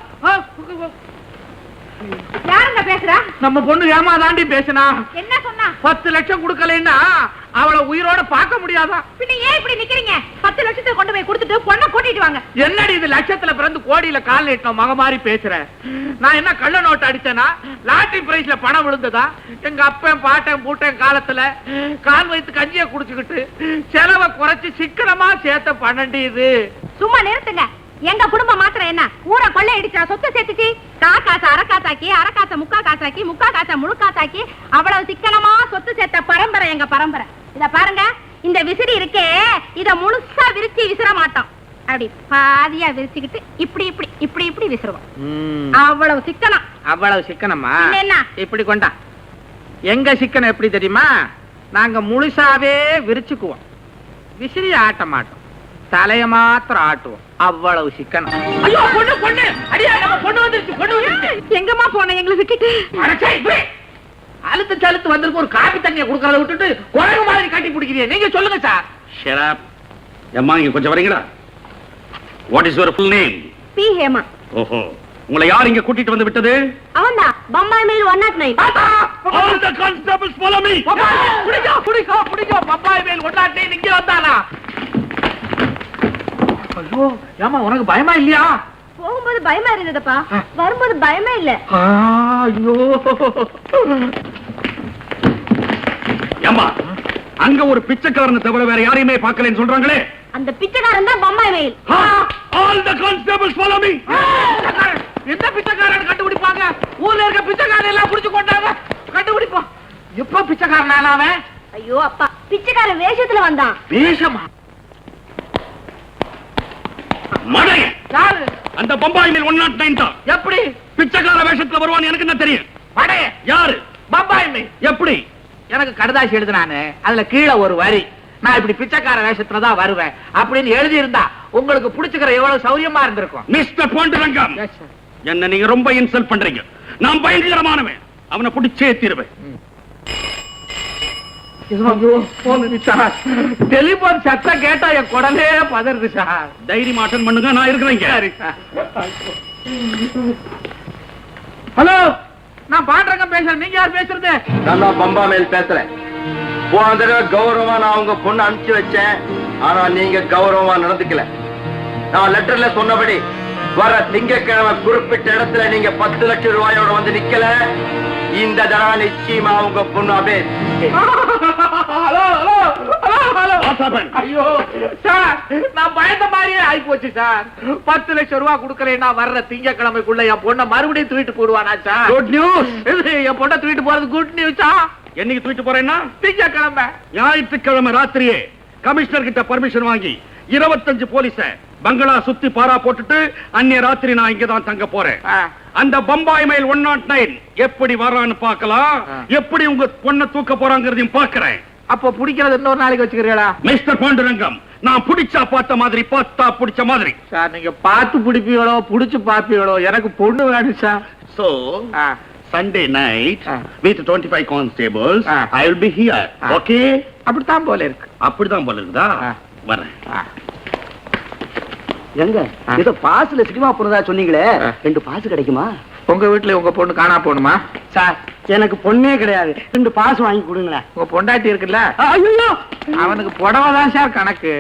யாருங்க பேசுறா? நம்ம பொண்ணு ஏமாதாண்டி பேசினா. என்ன சொன்னா? 10 லட்சம் கொடுக்கலன்னா அவளை உயிரோட பார்க்க முடியாதா? பின்ன ஏன் இப்படி நிக்கிறீங்க? 10 லட்சத்தை கொண்டு போய் கொடுத்துட்டு பொண்ணை கூட்டிட்டு வாங்க. என்னடி இது லட்சத்துல பிறந்து கோடியில கால் நீட்டணும் மக மாதிரி பேசுறேன். நான் என்ன கள்ள நோட்டு அடிச்சேனா? லாட்டரி பிரைஸ்ல பணம் விழுந்ததா? எங்க அப்பன் பாட்டன் பூட்டன் காலத்துல கால் வைத்து கஞ்சியை குடிச்சுக்கிட்டு செலவை குறைச்சு சிக்கனமா சேர்த்த பணண்டி இது. சும்மா நிறுத்துங்க. எங்க குடும்பம் மாத்திரம் என்ன ஊரை கொள்ளை அடிச்சா சொத்து சேர்த்துச்சு? காசை அரைக்காத்தாக்கி, அரைக்காசை முக்கா காசாக்கி, முக்கா காசை முழுக்காத்தாக்கி அவ்வளவு சிக்கனமா சொத்து சேர்த்த பரம்பரை எங்க பரம்பரை. இத பாருங்க, இந்த விசிறி இருக்கே இத முழுசா விரிச்சு விசிற மாட்டோம். அப்படி பாதியா விரிச்சுக்கிட்டு இப்படி இப்படி இப்படி இப்படி விசிறுவோம். அவ்வளவு சிக்கனம். அவ்வளவு சிக்கனமா? என்ன இப்படி கொண்டா. எங்க சிக்கனம் எப்படி தெரியுமா? நாங்க முழுசாவே விரிச்சுக்குவோம், விசிறி ஆட்ட மாட்டோம், தலைய மாத்திரம் ஆட்டுவோம். அவ்வளவு சிக்கனம். ஐயோ பொண்ணு பொண்ணு அடியா, நம்ம பொண்ணு வந்துருச்சு, பொண்ணு வந்துருச்சு. எங்கம்மா போன எங்களை விட்டுட்டு? அழுத்து சலுத்து வந்திருக்கு, ஒரு காபி தண்ணியை கொடுக்கறத விட்டுட்டு குரங்கு மாதிரி கட்டி பிடிக்கிறீங்க. நீங்க சொல்லுங்க சார். ஷட் அம்மா, இங்க கொஞ்சம் வரீங்களா? What is your full name? P Hema. ஓஹோ, உங்களை யார் இங்க கூட்டிட்டு வந்து விட்டது? அவன்தான் Bombay mail 109. All the constables follow me. பிடிக்கோ பிடிக்கோ பிடிக்கோ. பம்பாய் மேல் ஒட்டாட்டே இங்க வந்தானா? ஐயோ ஏமா, உனக்கு பயமா இல்லையா? போகும்போது பயமா இருந்ததுப்பா, வரும்போது பயமே இல்ல. ஐயோ ஏம்மா, அங்க ஒரு பிச்சைக்காரனை தவிர வேற யாரையுமே பார்க்கலன்னு சொல்றாங்களே. அந்த பிச்சைக்காரன் தான் Bombay mail. All the constables follow me. எந்த பிச்சைக்காரன் கண்டுபிடிப்பாங்க? ஊர்ல இருக்க பிச்சைக்காரன் எல்லாம் புடிச்சு கொண்டாங்க, கண்டுபிடிப்போம். எப்ப பிச்சைக்காரன் அவன்? ஐயோ அப்பா, பிச்சைக்காரன் வேஷத்துல வந்தான். வேஷமா? மடைய யாரு? அந்த பம்பாய் மேல் 109 தான். எப்படி பிச்சைக்கார வேஷத்துல வருவான்னு எனக்கு என்ன தெரியும்? படைய யாரு? பம்பாய் மேல். எப்படி? எனக்கு கடுதாசி எழுதுனானு அதுல கீழே ஒரு வரி, நான் இப்படி பிச்சைக்கார வேஷத்துல தான் வருவேன் அப்படின்னு எழுதி இருந்தா உங்களுக்கு புடிச்சுக்கிற எவ்வளவு சௌரியமா இருந்திருக்கும். மிஸ்டர் பாண்டுரங்கம், என்ன நீங்க ரொம்ப இன்சல்ட் பண்றீங்க. நான் பயங்கரமானவன், அவனை பிடிச்சே தீருவேன். டெலிபோன் சத்தம் கேட்டா என் குடலே பதறுது சார். தைரியமா அட்டெண்ட் பண்ணுங்க, நான் இருக்கிறேன். ஹலோ, நான் பாண்டரங்கம் பேசுறேன். நீங்க யார் பேசுறது? நான் தான் பம்பா மேல் பேசுறேன். போன தடவை கௌரவமா நான் உங்க பொண்ணு அனுப்பிச்சு வச்சேன், ஆனா நீங்க கௌரவமா நடந்துக்கல. நான் லெட்டர்ல சொன்னபடி வர திங்கட்கிழமை குறிப்பிட்ட இடத்துல நீங்க 10 லட்சம் ரூபாயோட வந்து நிக்கல, இந்த தடவை நிச்சயமா உங்க பொண்ணு அப்படியே. Hello hello hello hello. ஐயோ சார், நான் பயந்த மாதிரியே ஆகி போச்சு சார். 10 லட்சம் ரூபாய் கொடுக்கறேன்னா வர்ற திங்கக்கிழமைக்குள்ள என் பொண்ணை மறுபடியும் தூக்கிட்டு போடுவானா சார்? Good news. என் பொண்ணை தூக்கிட்டு போறது குட் நியூஸா? என்னைக்கு தூக்கிட்டு போறேன்னா? திங்கக்கிழமை ஞாயிற்றுக்கிழமை ராத்திரியே கமிஷனர் கிட்ட பர்மிஷன் வாங்கி 25 போலீஸ பங்களா சுத்தி பாரா போட்டுட்டு அன்னைய ராத்திரி நான் இங்கதான் தங்க போறேன். அந்த பம்பாய் மெயில் 109 எப்படி வரான்னு பார்க்கலாம், எப்படி உங்க பொண்ணை தூக்க போறாங்கிறதையும் பார்க்கிறேன். அப்ப பிடிக்கிறது இன்னொரு நாளைக்கு வச்சுக்கிறீங்களா? மிஸ்டர் பாண்டுரங்கம், நான் பிடிச்சா பார்த்த மாதிரி, பார்த்தா பிடிச்ச மாதிரி. சார், நீங்க பார்த்து பிடிப்பீங்களோ புடிச்சு பாப்பீங்களோ, எனக்கு பொண்ணு வேணும் sir. So Sunday night with 25 constables I will be here. Okay? அப்படித்தான் போல இருக்கு. அப்படிதான் போல இருக்குதா? வரேன். எங்க ஏதோ பாஸ்ல சினிமா போனதா சொன்னீங்களே, 2 பாஸ் கிடைக்குமா? உங்க வீட்டுல உங்க பொண்ணு காணா போணுமா? சார், எனக்கு பொண்ணே கிடையாது, 2 பாஸ் வாங்கி கொடுங்களேன். உங்க பொண்டாட்டி இருக்குல்ல, ஐயோ, அவனுக்கு புடவை தான் சார் கணக்கு.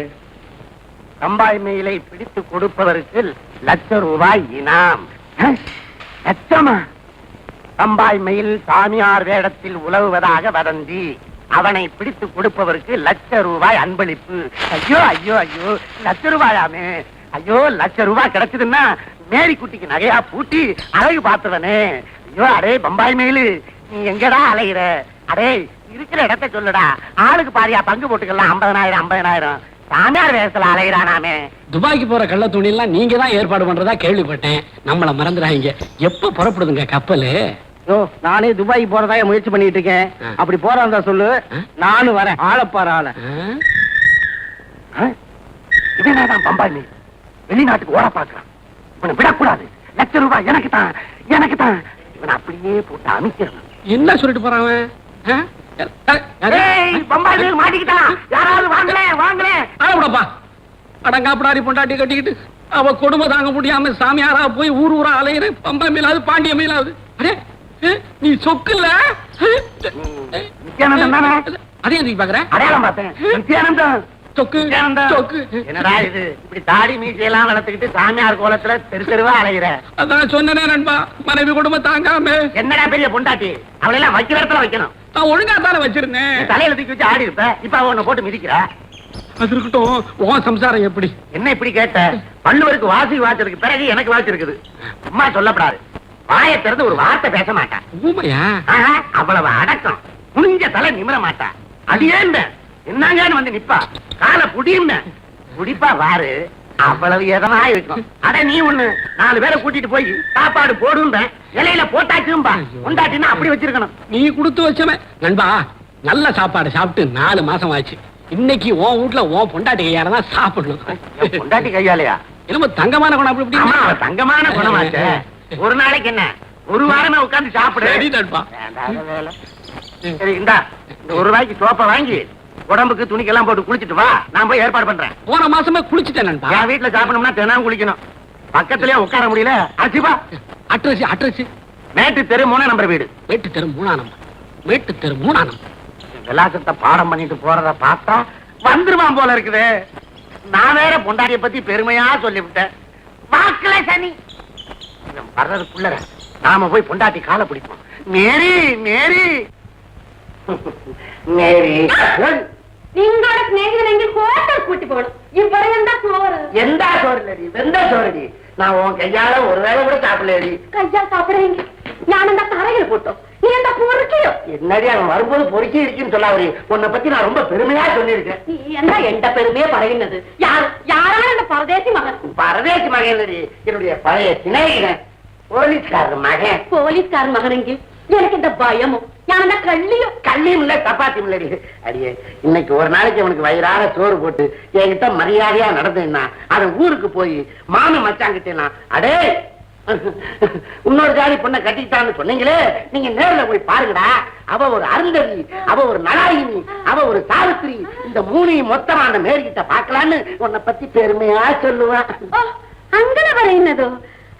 பம்பாய் மெயிலை பிடித்து கொடுப்பதற்கு ₹1,00,000 இனாம். லட்சமா? பம்பாய் மெயில் சாமியார் வேடத்தில் உலவுவதாக வதந்தி, அவனை பிடித்து கொடுப்பவருக்கு ₹1,00,000 அன்பளிப்பு. ஐயோ ஐயோ ஐயோ, ₹1,00,000 ஐயோ, ₹1,00,000 கிடைச்சதுன்னா மேரி குட்டிக்கு நகையா பூட்டி அழகு பார்த்தவனே. ஐயோ, அடே பம்பாய் மெயிலு, நீ எங்கடா அலைகிற? அடே, இருக்கிற இடத்த சொல்லுடா, ஆளுக்கு பாரியா பங்கு போட்டுக்கலாம். 50,000 சாமியார் வேஷத்துல அலைகிறானாமே. துபாய்க்கு போற கள்ள துணி எல்லாம் நீங்க தான் ஏற்பாடு பண்றதா கேள்விப்பட்டேன். நம்மள மறந்துடாதீங்க. எப்ப புறப்படுதுங்க கப்பலு? நானே துபாய்க்கு போறதா முயற்சி பண்ணிட்டு இருக்கேன். அப்படி போறதா சொல்லு, நானும் வரேன். ஆளப்பாரு ஆள. இவனாதான் பம்பாய் மெயில், வெளிநாட்டுக்கு ஓட பாக்குறான். இவனை விடக்கூடாது. ₹1,00,000 எனக்கு தான், எனக்கு தான். இவன் அப்படியே போட்டு அமைக்கணும். என்ன சொல்லிட்டு போறான் அவன்? ஆ? பம்பாய் மாட்டிக்கிட்டான். யாராவது வாங்கலே வாங்கலே. ஆடப்பா அடங்காப்படாரி பொண்டாட்டி கட்டிக்கிட்டு அவ கொடுமை தாங்க முடியாம சாமியாரா போய் ஊர் ஊரா அலையிற பம்பா மேலாவது பாண்டிய மேலாவது. அடே நீ சொக்குல நித்யானந்தம் தானே? அதே எதுக்கு பாக்குற? அடையாளம் பார்த்தேன். நித்யானந்தம். சொக்கு சொக்கு. என்னடா இது இப்படி தாடி மீசையெல்லாம் வளர்த்துக்கிட்டு சாமியார் கோலத்துல தெரு தெருவா அலையிற? அதான் சொன்னனே நண்பா, மனைவி குடும்பம் தாங்காம. என்னடா பெரிய பொண்டாட்டி, அவளெல்லாம் வைக்கிற இடத்துல வைக்கணும். நான் ஒழுங்கா தானே வச்சிருந்தேன். தலையில தூக்கி வச்சு ஆடி இருப்ப, இப்ப அவ உன்னை போட்டு மிதிக்கிற. அது இருக்கட்டும், உன் சம்சாரம் எப்படி? என்ன இப்படி கேட்ட? பள்ளுவருக்கு வாசி வாச்சதுக்கு பிறகு எனக்கு வாசி இருக்குது. அம்மா சொல்லப்படாது. வாயை திறந்து ஒரு வார்த்தை பேச மாட்டான். ஊமையா? அவ்வளவு அடக்கம். புனிஞ்ச தலை நிமிர மாட்டா. அடியேன் என்னங்கன்னு வந்து நிப்பா. காலை புடியும் புடிப்பா வாரு. அவ்வளவு எதனா இருக்கும். அட நீ ஒண்ணு 4 பேரை கூட்டிட்டு போய் சாப்பாடு போடும் இலையில போட்டாச்சும்பா. உண்டாட்டினா அப்படி வச்சிருக்கணும். நீ கொடுத்து வச்சவன் நண்பா. நல்ல சாப்பாடு சாப்பிட்டு 4 மாசம் ஆச்சு. இன்னைக்கு உன் வீட்டுல உன் பொண்டாட்டி கையால தான் சாப்பிடணும். பொண்டாட்டி கையாலையா? என்னமோ தங்கமான குணம் அப்படி இப்படி. ஆமா, தங்கமான குணமாச்சே. ஒரு நாளைக்கு என்ன, ஒரு வாரமே உட்கார்ந்து சாப்பிடு. சரி நண்பா. சரி இந்தா, இந்த ₹1 சோப்பை வாங்கி உடம்புக்கு துணிக்கெல்லாம் போட்டு குளிச்சுட்டு வா. நான் போய் ஏற்பாடு பண்றேன். போன மாசமே குளிச்சுட்டேன் நண்பா. என் வீட்டுல சாப்பிடணும்னா தினம் குளிக்கணும். பக்கத்திலேயே உட்கார முடியல. அச்சிபா. அட்ரஸ் அட்ரஸ் மேட்டு தெரு 3 நம்பர் வீடு. மேட்டு தெரு 3 நம்பர். மேட்டு தெரு 3 நம்பர். விலாசத்தை பாடம் பண்ணிட்டு போறத பார்த்தா வந்துருவான் போல இருக்குது. நான் வேற பொண்டாட்டிய பத்தி பெருமையா சொல்லிவிட்டேன். வாக்குல சனி வர்றதுக்குள்ள நாம போய் பொண்டாட்டி காலை பிடிப்போம். மேரி மேரி மேரி. നിങ്ങളുടെ സ്നേഹിതനെങ്കിൽ ഹോട്ടൽ കൂട്ടി പോകണം. ഇവിടെ എന്താ ചോറ്? எந்த சோறுலடி? வெந்த சோறுடி. நான் உன் கையால ஒரு வேளை கூட சாப்பிடலடி. കയ്യാൽ സാപ്പിടെങ്കിൽ ഞാൻ എന്താ തറയിൽ പോട്ടോ? നീ എന്താ പൊറുക്കിയോ? என்னடி அவன் வரும்போது பொறுக்கி இருக்குன்னு சொல்லாவரி. உன்னை பத்தி நான் ரொம்ப பெருமையா சொல்லியிருக்கேன். നീ എന്താ എന്റെ പെരുമയെ പറയുന്നത്? யாராണ് എന്റെ പരദേശി മകൻ? பரதேசி மகன் என்னுடைய பழைய சிநேகிதன், போலீஸ்காரர் மகன். പോലീസുകാരൻ മകനെങ്കിൽ எனக்கு இந்த பயமோ? ഞാൻ എന്താ கள்ளியோ? கல்லியும் இல்ல சப்பாத்தியும் இல்லடி. அடியே, இன்னைக்கு ஒரு நாளைக்கு அவனுக்கு வயிறார சோறு போட்டு என்கிட்ட மரியாதையா நடந்தேன்னா அவன் ஊருக்கு போய் மாமன் மச்சாங்கிட்டேனா அடே இன்னொரு ஜாதி பொண்ணை கட்டிட்டான்னு சொன்னீங்களே, நீங்க நேர்ல போய் பாருங்கடா. அவ ஒரு அருந்ததி, அவ ஒரு நலாயினி, அவ ஒரு சாவித்திரி. இந்த 3 மொத்தமா அந்த மேரிகிட்ட பாக்கலான்னு உன்னை பத்தி பெருமையா சொல்லுவான். അങ്ങനെ പറയുന്നതോ?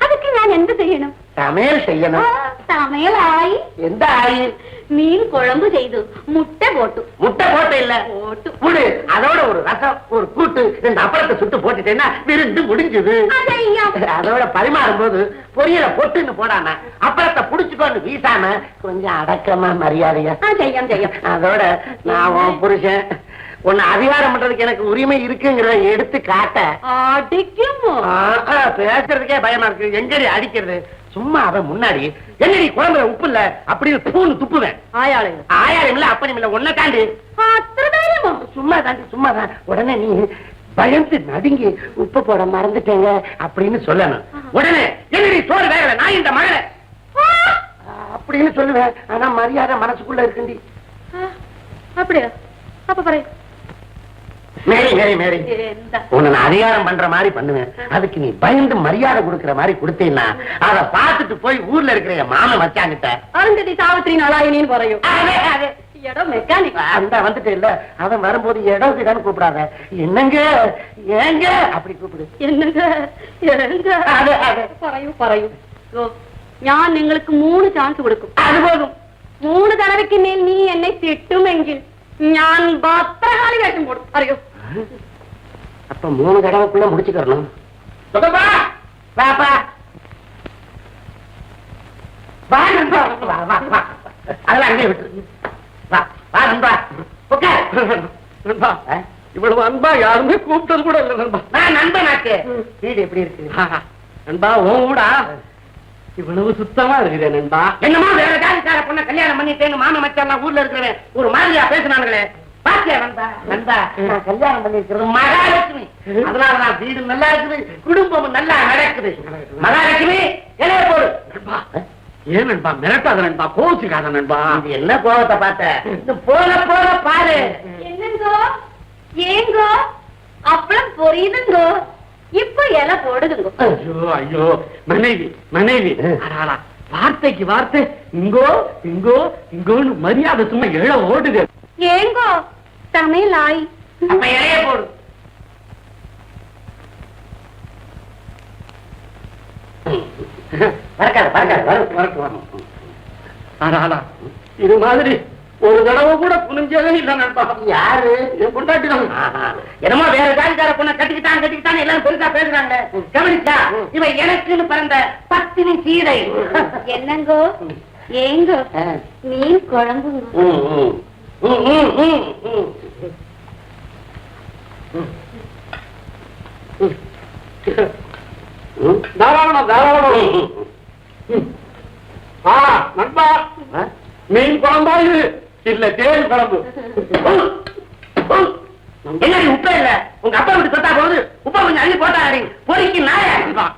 അതൊക്കെ ഞാൻ എന്ത് ചെയ്യണം? சமையல் செய்யணும். സമയമായി. எந்த ஆயில்? மீன் குழம்பு செய்து முட்டை போட்டு. முட்டை போட்ட இல்ல போட்டு புடு. அதோட ஒரு ரசம், ஒரு கூட்டு, 2 அப்பளத்தை சுட்டு போட்டுட்டேன்னா விருந்து முடிஞ்சது. அதோட பரிமாறும் போது பொரியல பொட்டுன்னு போடாம அப்பளத்தை புடிச்சுக்கொண்டு வீசாம கொஞ்சம் அடக்கமா மரியாதையா செய்யும் செய்யும். அதோட நான் உன் புருஷன் உன்னை அதிகாரம் பண்றதுக்கு எனக்கு உரிமை இருக்குங்கிறத எடுத்து காட்ட. அடிக்குமோ? பேசுறதுக்கே பயமா இருக்கு. எங்கடி அடிக்கிறது? சும்மா அவன் முன்னாடி என்னடி குழம்புல உப்பு இல்ல அப்படின்னு பூன்னு துப்புவேன். ஆயாளையும் ஆயாளையும் இல்ல அப்பனும் இல்ல ஒன்ன தாண்டி சும்மா தாண்டி சும்மா தான். உடனே நீ பயந்து நடுங்கி உப்பு போட மறந்துட்டேங்க அப்படின்னு சொல்லணும். உடனே என்னடி சோறு வேகல நான் இந்த மகளை அப்படின்னு சொல்லுவேன். ஆனா மரியாதை மனசுக்குள்ள இருக்குண்டி. அப்படியா? அப்ப பாரு மேரி மேரி மேரி உன்னை நான் அதிகாரம் பண்ற மாதிரி பண்ணுவேன். அதுக்கு நீ பயந்து மரியாதை கொடுக்கற மாதிரி கொடுத்தீங்கன்னா அதை பார்த்துட்டு போய் ஊர்ல இருக்கிற என் மாமன் வச்சாங்கிட்ட அருந்ததி சாவித்திரி நலாயினின்னு பறையும். இடம் மெக்கானிக் அந்த வந்துட்டு இல்ல. அவன் வரும்போது இடம் கிடன்னு கூப்பிடாத. என்னங்க ஏங்க அப்படி கூப்பிடு. என்னங்க പറയൂ പറയൂ. ഞാൻ നിങ്ങൾക്ക് 3 ചാൻസ് കൊടുക്കും. அது போதும். 3 തടവയ്ക്ക് മേൽ നീ എന്നെ തിട്ടുമെങ്കിൽ ഞാൻ ഭദ്രകാളി വേഷം പോടും. അറിയോ? அப்ப 3 தடவைக்குள்ள முடிச்சுக்கணும். பாப்பா வா நண்பா. வா வா வா. அதெல்லாம் அங்கே விட்டு வா வா நண்பா. நண்பா இவ்வளவு அன்பா யாருமே கூப்பிட்டது கூட இல்ல நண்பா. நான் நண்பனாக்கு வீடு எப்படி இருக்கு நண்பா? உன் கூட இவ்வளவு சுத்தமா இருக்குது நண்பா. என்னமா வேற ஜாதிக்கார பொண்ண கல்யாணம் பண்ணிட்டேன்னு மாமன் மச்சான் ஊர்ல இருக்கிறவன் ஒரு மாதிரியா பேசினாங்களே பாத்தியா நண்பா? நண்பா நான் கல்யாணம் பண்ணிருக்கிறது மகாலட்சுமி. அதனாலதான் வீடு நல்லா இருக்குது, குடும்பம் நல்லா நடக்குது. மகாலட்சுமி இலைய போடு. நண்பா ஏன் நண்பா மிரட்டாத நண்பா, கோச்சுக்காத நண்பா. இது என்ன கோவத்தை பார்த்த? போல போல பாரு. என்னங்கோ ஏங்கோ அப்பளம் பொரியுதுங்கோ. இப்ப இலை போடுதுங்கோ. ஐயோ ஐயோ மனைவி மனைவி வார்த்தைக்கு வார்த்தை இங்கோ இங்கோ இங்கோன்னு மரியாதை சும்மா எழ ஓடுது. ஏங்கோ சமையலாய். அப்ப இலைய போடு. இது மாதிரி ஒரு தடவை கூட புரிஞ்சதே இல்ல நண்பா. யாரு என் பொண்டாட்டி தான். என்னமோ வேற ஜாதிக்கார பொண்ணை கட்டிக்கிட்டான் எல்லாரும் பெருசா பேசுறாங்க. கவனிச்சா இவன் எனக்குன்னு பிறந்த பத்தினி சீதை. என்னங்கோ ஏங்கோ மீன் குழம்புங்க. தாராளம் தாராளம். நண்பா மீன் குழம்பா இது இல்ல தேன் குழம்பு. என்ன உப்பே இல்ல உங்க அப்பா விட்டு தொட்டா போகுது. உப்பா கொஞ்சம் அள்ளி போட்டா பொறிக்கு நாய.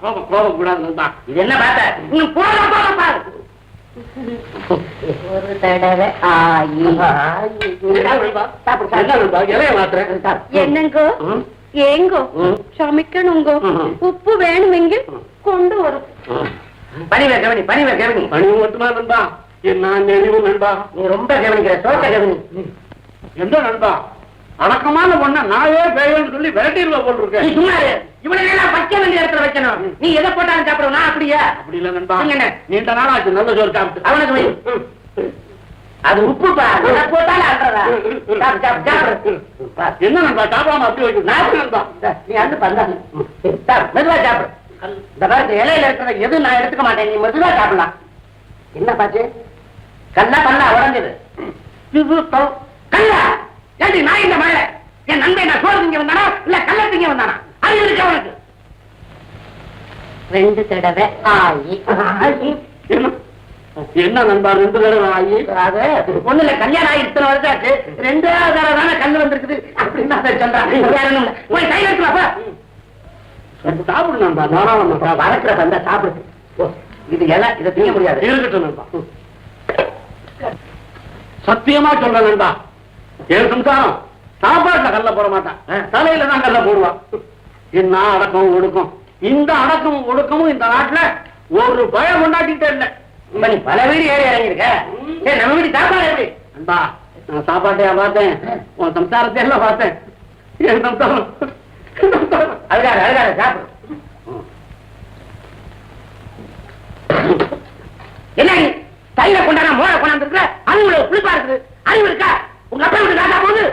கோபம் கூடாது. இது என்ன பார்த்த இன்னும் போக பாரு. ஒரு தடவை இலைய மாத்திரம். என்னங்கோ ஏங்கோ சமைக்கணுங்கோ. உப்பு வேணுமெങ്കിൽ கொண்டு வரும். பணிவே கவனி பணிவு மட்டுமா நண்பா? என்ன நெளிவு நண்பா? நீ ரொம்ப கவனிக்கிற தோட்ட கவனி. எந்த நண்பா அடக்கமான பொண்ண நாயே பேயன்னு சொல்லி விரட்டிடுவா போட்டிருக்கேன். இவனெல்லாம் வைக்க வேண்டிய இடத்துல வைக்கணும். நீ எதை போட்டாலும் சாப்பிடுவோம். நான் அப்படியா? அப்படி இல்ல நண்பா. நீண்ட நாள் ஆச்சு நல்ல சோறு சாப்பிட்டு. அவனுக்கு வை. அது உப்பு போட்டாலும் அன்றதா? என்ன நண்பா சாப்பிடாம அப்படி வைக்க? நீ அந்து பந்தா மெதுவா சாப்பிடு. இந்த காலத்து இலையில இருக்கிற எது நான் எடுத்துக்க மாட்டேன். நீ மெதுவா சாப்பிடலாம். என்ன பாச்சு? கண்ணா பண்ணா உடஞ்சது. கல்லா ஏண்டி நான் இந்த மழை என் நண்பை நான் சோறு திங்க வந்தானா இல்ல கல்ல திங்க வந்தானா? அது இருக்கு அவனுக்கு. 2 தடவை ஆயி. என்ன நண்பா 2 தடவை ஆகி? அது ஒண்ணு இல்ல கல்யாணம் ஆகி இத்தனை வருஷம் ஆச்சு. 2வது தடவை தானே கண்ணு வந்திருக்குது அப்படின்னு அதை சொல்றான். போய் கை வைக்கலாப்பா. சாப்பிடு நண்பா தாராளமா. வளர்க்கிற பந்தா சாப்பிடுது. இது எல்லாம் இதை திங்க முடியாது. இருக்கட்டும் நண்பா. சத்தியமா சொல்றேன் நண்பா என் சம்சாரம் சாப்பாட்டுல கல்ல போட மாட்டான். தலையில தான் கல்ல போடுவான். என்ன அடக்கம் ஒடுக்கும். இந்த அடக்கமும் ஒடுக்கமும் இந்த நாட்டுல ஒரு பயம் கொண்டாட்டிட்டே இல்ல. நீ பல வீடு ஏறி இறங்கிருக்க. நம்ம வீடு சாப்பாடு எப்படி? நண்பா நான் சாப்பாட்டையா பார்த்தேன், உன் சம்சாரத்தை எல்லாம் பார்த்தேன். என் சம்சாரம் அதுக்காக சாப்பிடு. என்ன தைல கொண்டாட மோளை கொண்டாந்து இருக்கிற அழுவுல புளிப்பா இருக்குது. அறிவு இருக்கா? உங்க அப்பா விட்டு காட்டா போகுது.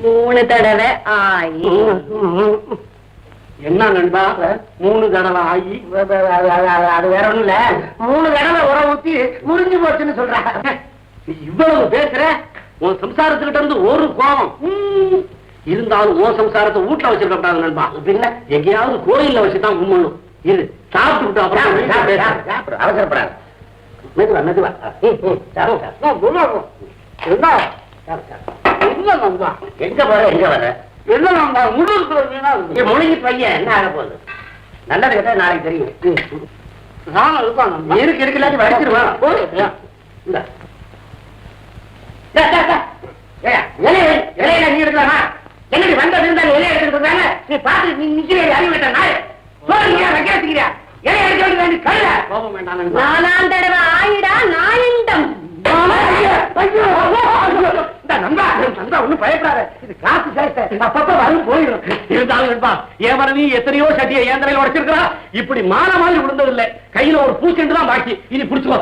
3 தடவை ஆயி. என்ன நண்பா 3 தடவை ஆகி? அது வேற ஒண்ணும் இல்ல. 3 தடவை உரம் ஊத்தி முறிஞ்சு போச்சுன்னு சொல்றாங்க. இவ்வளவு பேசுற உன் சம்சாரத்துக்கிட்ட இருந்து ஒரு கோபம் இருந்தாலும் உன் சம்சாரத்தை வீட்டுல வச்சிருக்க கூடாது நண்பா. பின்ன எங்கேயாவது கோயில்ல வச்சுதான் கும்பிடணும். இது சாப்பிட்டு சாப்பிடு. அவசரப்படாது. மெதுவா மெதுவா. எங்க போற எங்க வர? என்ன நண்பா முழுக்க முழுங்கி பையன் என்ன ஆக போகுது? நல்லது கேட்டா நாளைக்கு தெரியும். நானும் இருப்பான் இருக்கு இல்லாட்டி வடிச்சிருவான். இலையில நீ இருக்கலாமா? என்னடி வந்தது இருந்தாலும் இலைய எடுத்துட்டு இருந்தாங்க. நீ பார்த்து நீ நிக்கிறேன் அறிவிட்ட நாய் சோழியா வைக்கிறீங்க. இலைய எடுக்க வேண்டியது கல்ல. கோபம் வேண்டாம். 4ஆம் தடவை ஆயிடா நாயிண்டம். ஒண்ணும் பயப்படாத. இது காசு சேர்த்த அப்பப்ப வரும் போயிடும். இருந்தாலும் நண்பா என் மனைவி எத்தனையோ சட்டியை என் தலையில உடைச்சிருக்கா. இப்படி மாற மாதிரி விழுந்ததில்லை. கையில ஒரு பூச்செண்டு தான் பாக்கி. இனி பிடிச்சுக்கோ.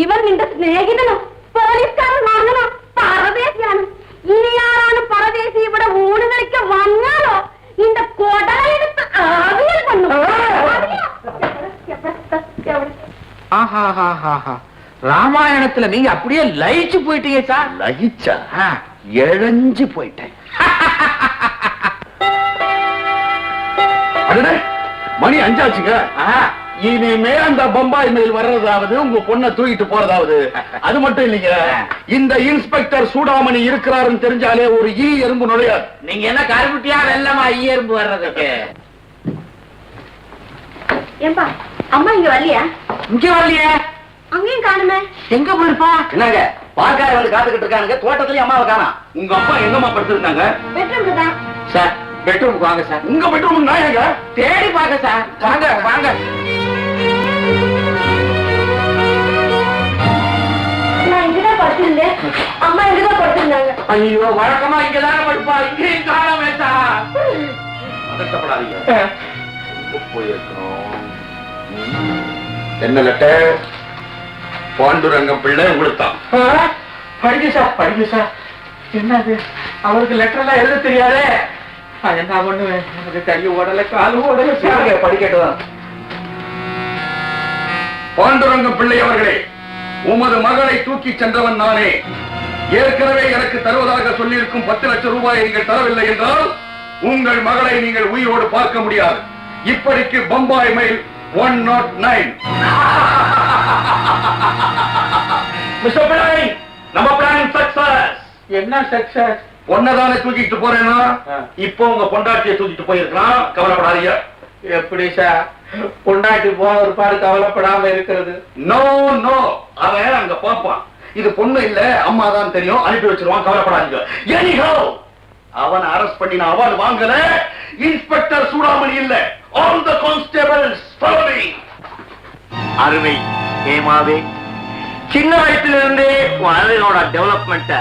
ഇവർ നിന്റെ സ്നേഹിതനോ പോലീസുകാരനാണെന്നോ പരദേശിയാണ്. ഇനി ആരാണ് പരദേശി ഇവിടെ ഊണ് കളിക്കാൻ വന്നാലോ இந்த கொடையெடுத்து ஆவியல் பண்ணும். ராமாயணத்துல நீங்க அப்படியே லயிச்சு போயிட்டீங்க சார். லயிச்சா? இழஞ்சு போயிட்டேன். மணி 5 ஆச்சுங்க. இனிமே அந்த பம்பாய் மெயில் வர்றதாவது உங்க பொண்ணை தூக்கிட்டு போறதாவது. அது மட்டும் இல்லைங்க, இந்த இன்ஸ்பெக்டர் சூடாமணி இருக்கிறாருன்னு தெரிஞ்சாலே ஒரு ஈ எறும்பு நுழையாது. நீங்க என்ன கருப்புட்டியா வெள்ளமா ஈ எறும்பு வர்றதுக்கு? ஏம்பா அம்மா இங்க வரலையா? இங்க வரலையே. அங்கேயும் காணுமே. எங்க போயிருப்பா? என்னங்க பால்கார வந்து காத்துக்கிட்டு இருக்காங்க. தோட்டத்திலேயே அம்மாவை காணோம். உங்க அப்பா எங்கம்மா படுத்திருந்தாங்க? பெட்ரூம்ல தான். சார் பெட்ரூமுக்கு வாங்க சார். உங்க பெட்ரூம் நான் எங்க தேடி பாக்க சார். வாங்க வாங்க. நான் இங்கதான் படுத்திருந்தேன். அம்மா இங்கதான் படுத்திருந்தாங்க. ஐயோ, வழக்கமா இங்கதானே படுப்பா, இங்கேயும் காணாமே சார். பதட்டப்படாதீங்க. போயிருக்கோம். என்ன லெட்டர்? பாண்டுரங்கம் பிள்ளை உங்களுக்கு தான். படிக்க சார், படிக்க சார். என்னது, அவருக்கு லெட்டர் எல்லாம் எழுத தெரியாதே. என்ன பண்ணுவேன், எனக்கு கை ஓடல, காலு ஓடல. படிக்கட்டும். பாண்டுரங்கம் பிள்ளை அவர்களே, உமது மகளை தூக்கி சென்றவன் நானே. ஏற்கனவே எனக்கு தருவதாக சொல்லியிருக்கும் 10 லட்சம் ரூபாயை நீங்கள் தரவில்லை என்றால் உங்கள் மகளை நீங்கள் உயிரோடு பார்க்க முடியாது. இப்படிக்கு பம்பாய் மெயில் 109. மிஸ்டர் பிள்ளை, நம்ம பிளான் சக்சஸ். என்ன சக்சஸ்? ஒன்னதானே தூக்கிட்டு போறேன்னா இப்போ உங்க பொண்டாட்டியை தூக்கிட்டு போயிருக்கலாம். கவலைப்படாதீங்க. எப்படி சார் பொண்டாட்டி போன ஒரு பாடு கவலைப்படாம இருக்கிறது? நோ நோ, அவன் அங்க பாப்பான். இது பொண்ணு இல்ல அம்மா தான் தெரியும், அனுப்பி வச்சிருவான். கவலைப்படாதீங்க. Anyhow, அவன் அரெஸ்ட் பண்ணின அவன் வாங்கல. இன்ஸ்பெக்டர் சூடாமணி இல்ல. All the constables follow me. அருமை ஏமாவே, சின்ன வயசுல இருந்தே உன் டெவலப்மெண்ட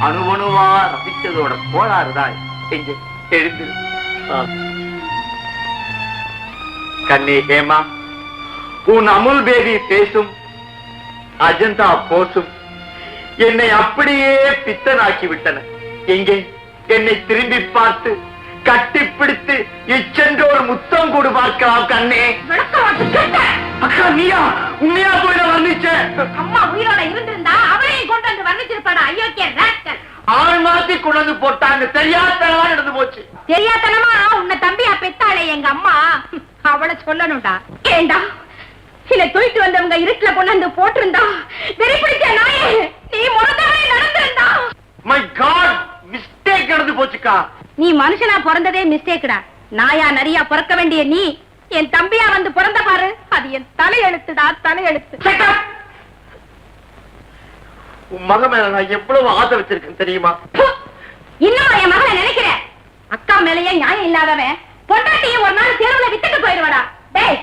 அணுவணுவா ரசிச்சதோட கோளாறுதான் இங்க எழுந்து. கண்ணே ஹேமா, உன் அமுல் பேபி பேசும் அஜந்தா போசும் என்னை அப்படியே பித்தனாக்கி விட்டன. எங்கே என்னை திரும்பி பார்த்து கட்டிப்பிடித்து இச்சென்று ஒரு முத்தம் கொடு பார்க்கலாம். கண்ணே அக்கா, நீயா உண்மையா போய் வர்ணிச்சேன். அம்மா உயிரோட இருந்திருந்தா அவரையும் கொண்டு வந்து வர்ணிச்சிருப்பாடா. ஐயோக்கிய ராஸ்கல். ஆள் மாத்தி கொண்டு வந்து போட்டாங்க. தெரியாதனமா நடந்து போச்சு. தெரியாதனமா உன்னை தம்பியா பெத்தாளே எங்க அம்மா, அவளை சொல்லணும்டா. ஏண்டா சில தூக்கிட்டு வந்தவங்க இருட்டுல கொண்டு வந்து போட்டிருந்தா வெறி பிடிச்ச நாயே, நீ முறந்தவரை நடந்திருந்தா. மை காட், மிஸ்டேக் நடந்து போச்சுக்கா. நீ மனுஷனா பிறந்ததே மிஸ்டேக்குடா. நாயா நரியா பிறக்க வேண்டிய நீ என் தம்பியா வந்து பிறந்த பாரு, அது என் தலையெழுத்துடா, தலையெழுத்து. உன் மக மேல நான் எவ்வளவு ஆசை வச்சிருக்கேன் தெரியுமா? இன்னும் என் மகளை நினைக்கிறேன். அக்கா மேலேயே நியாயம் இல்லாதவன் பொண்டாட்டியை ஒரு நாள் தேர்வுல வித்துட்டு போயிடுவாடா. டேய்,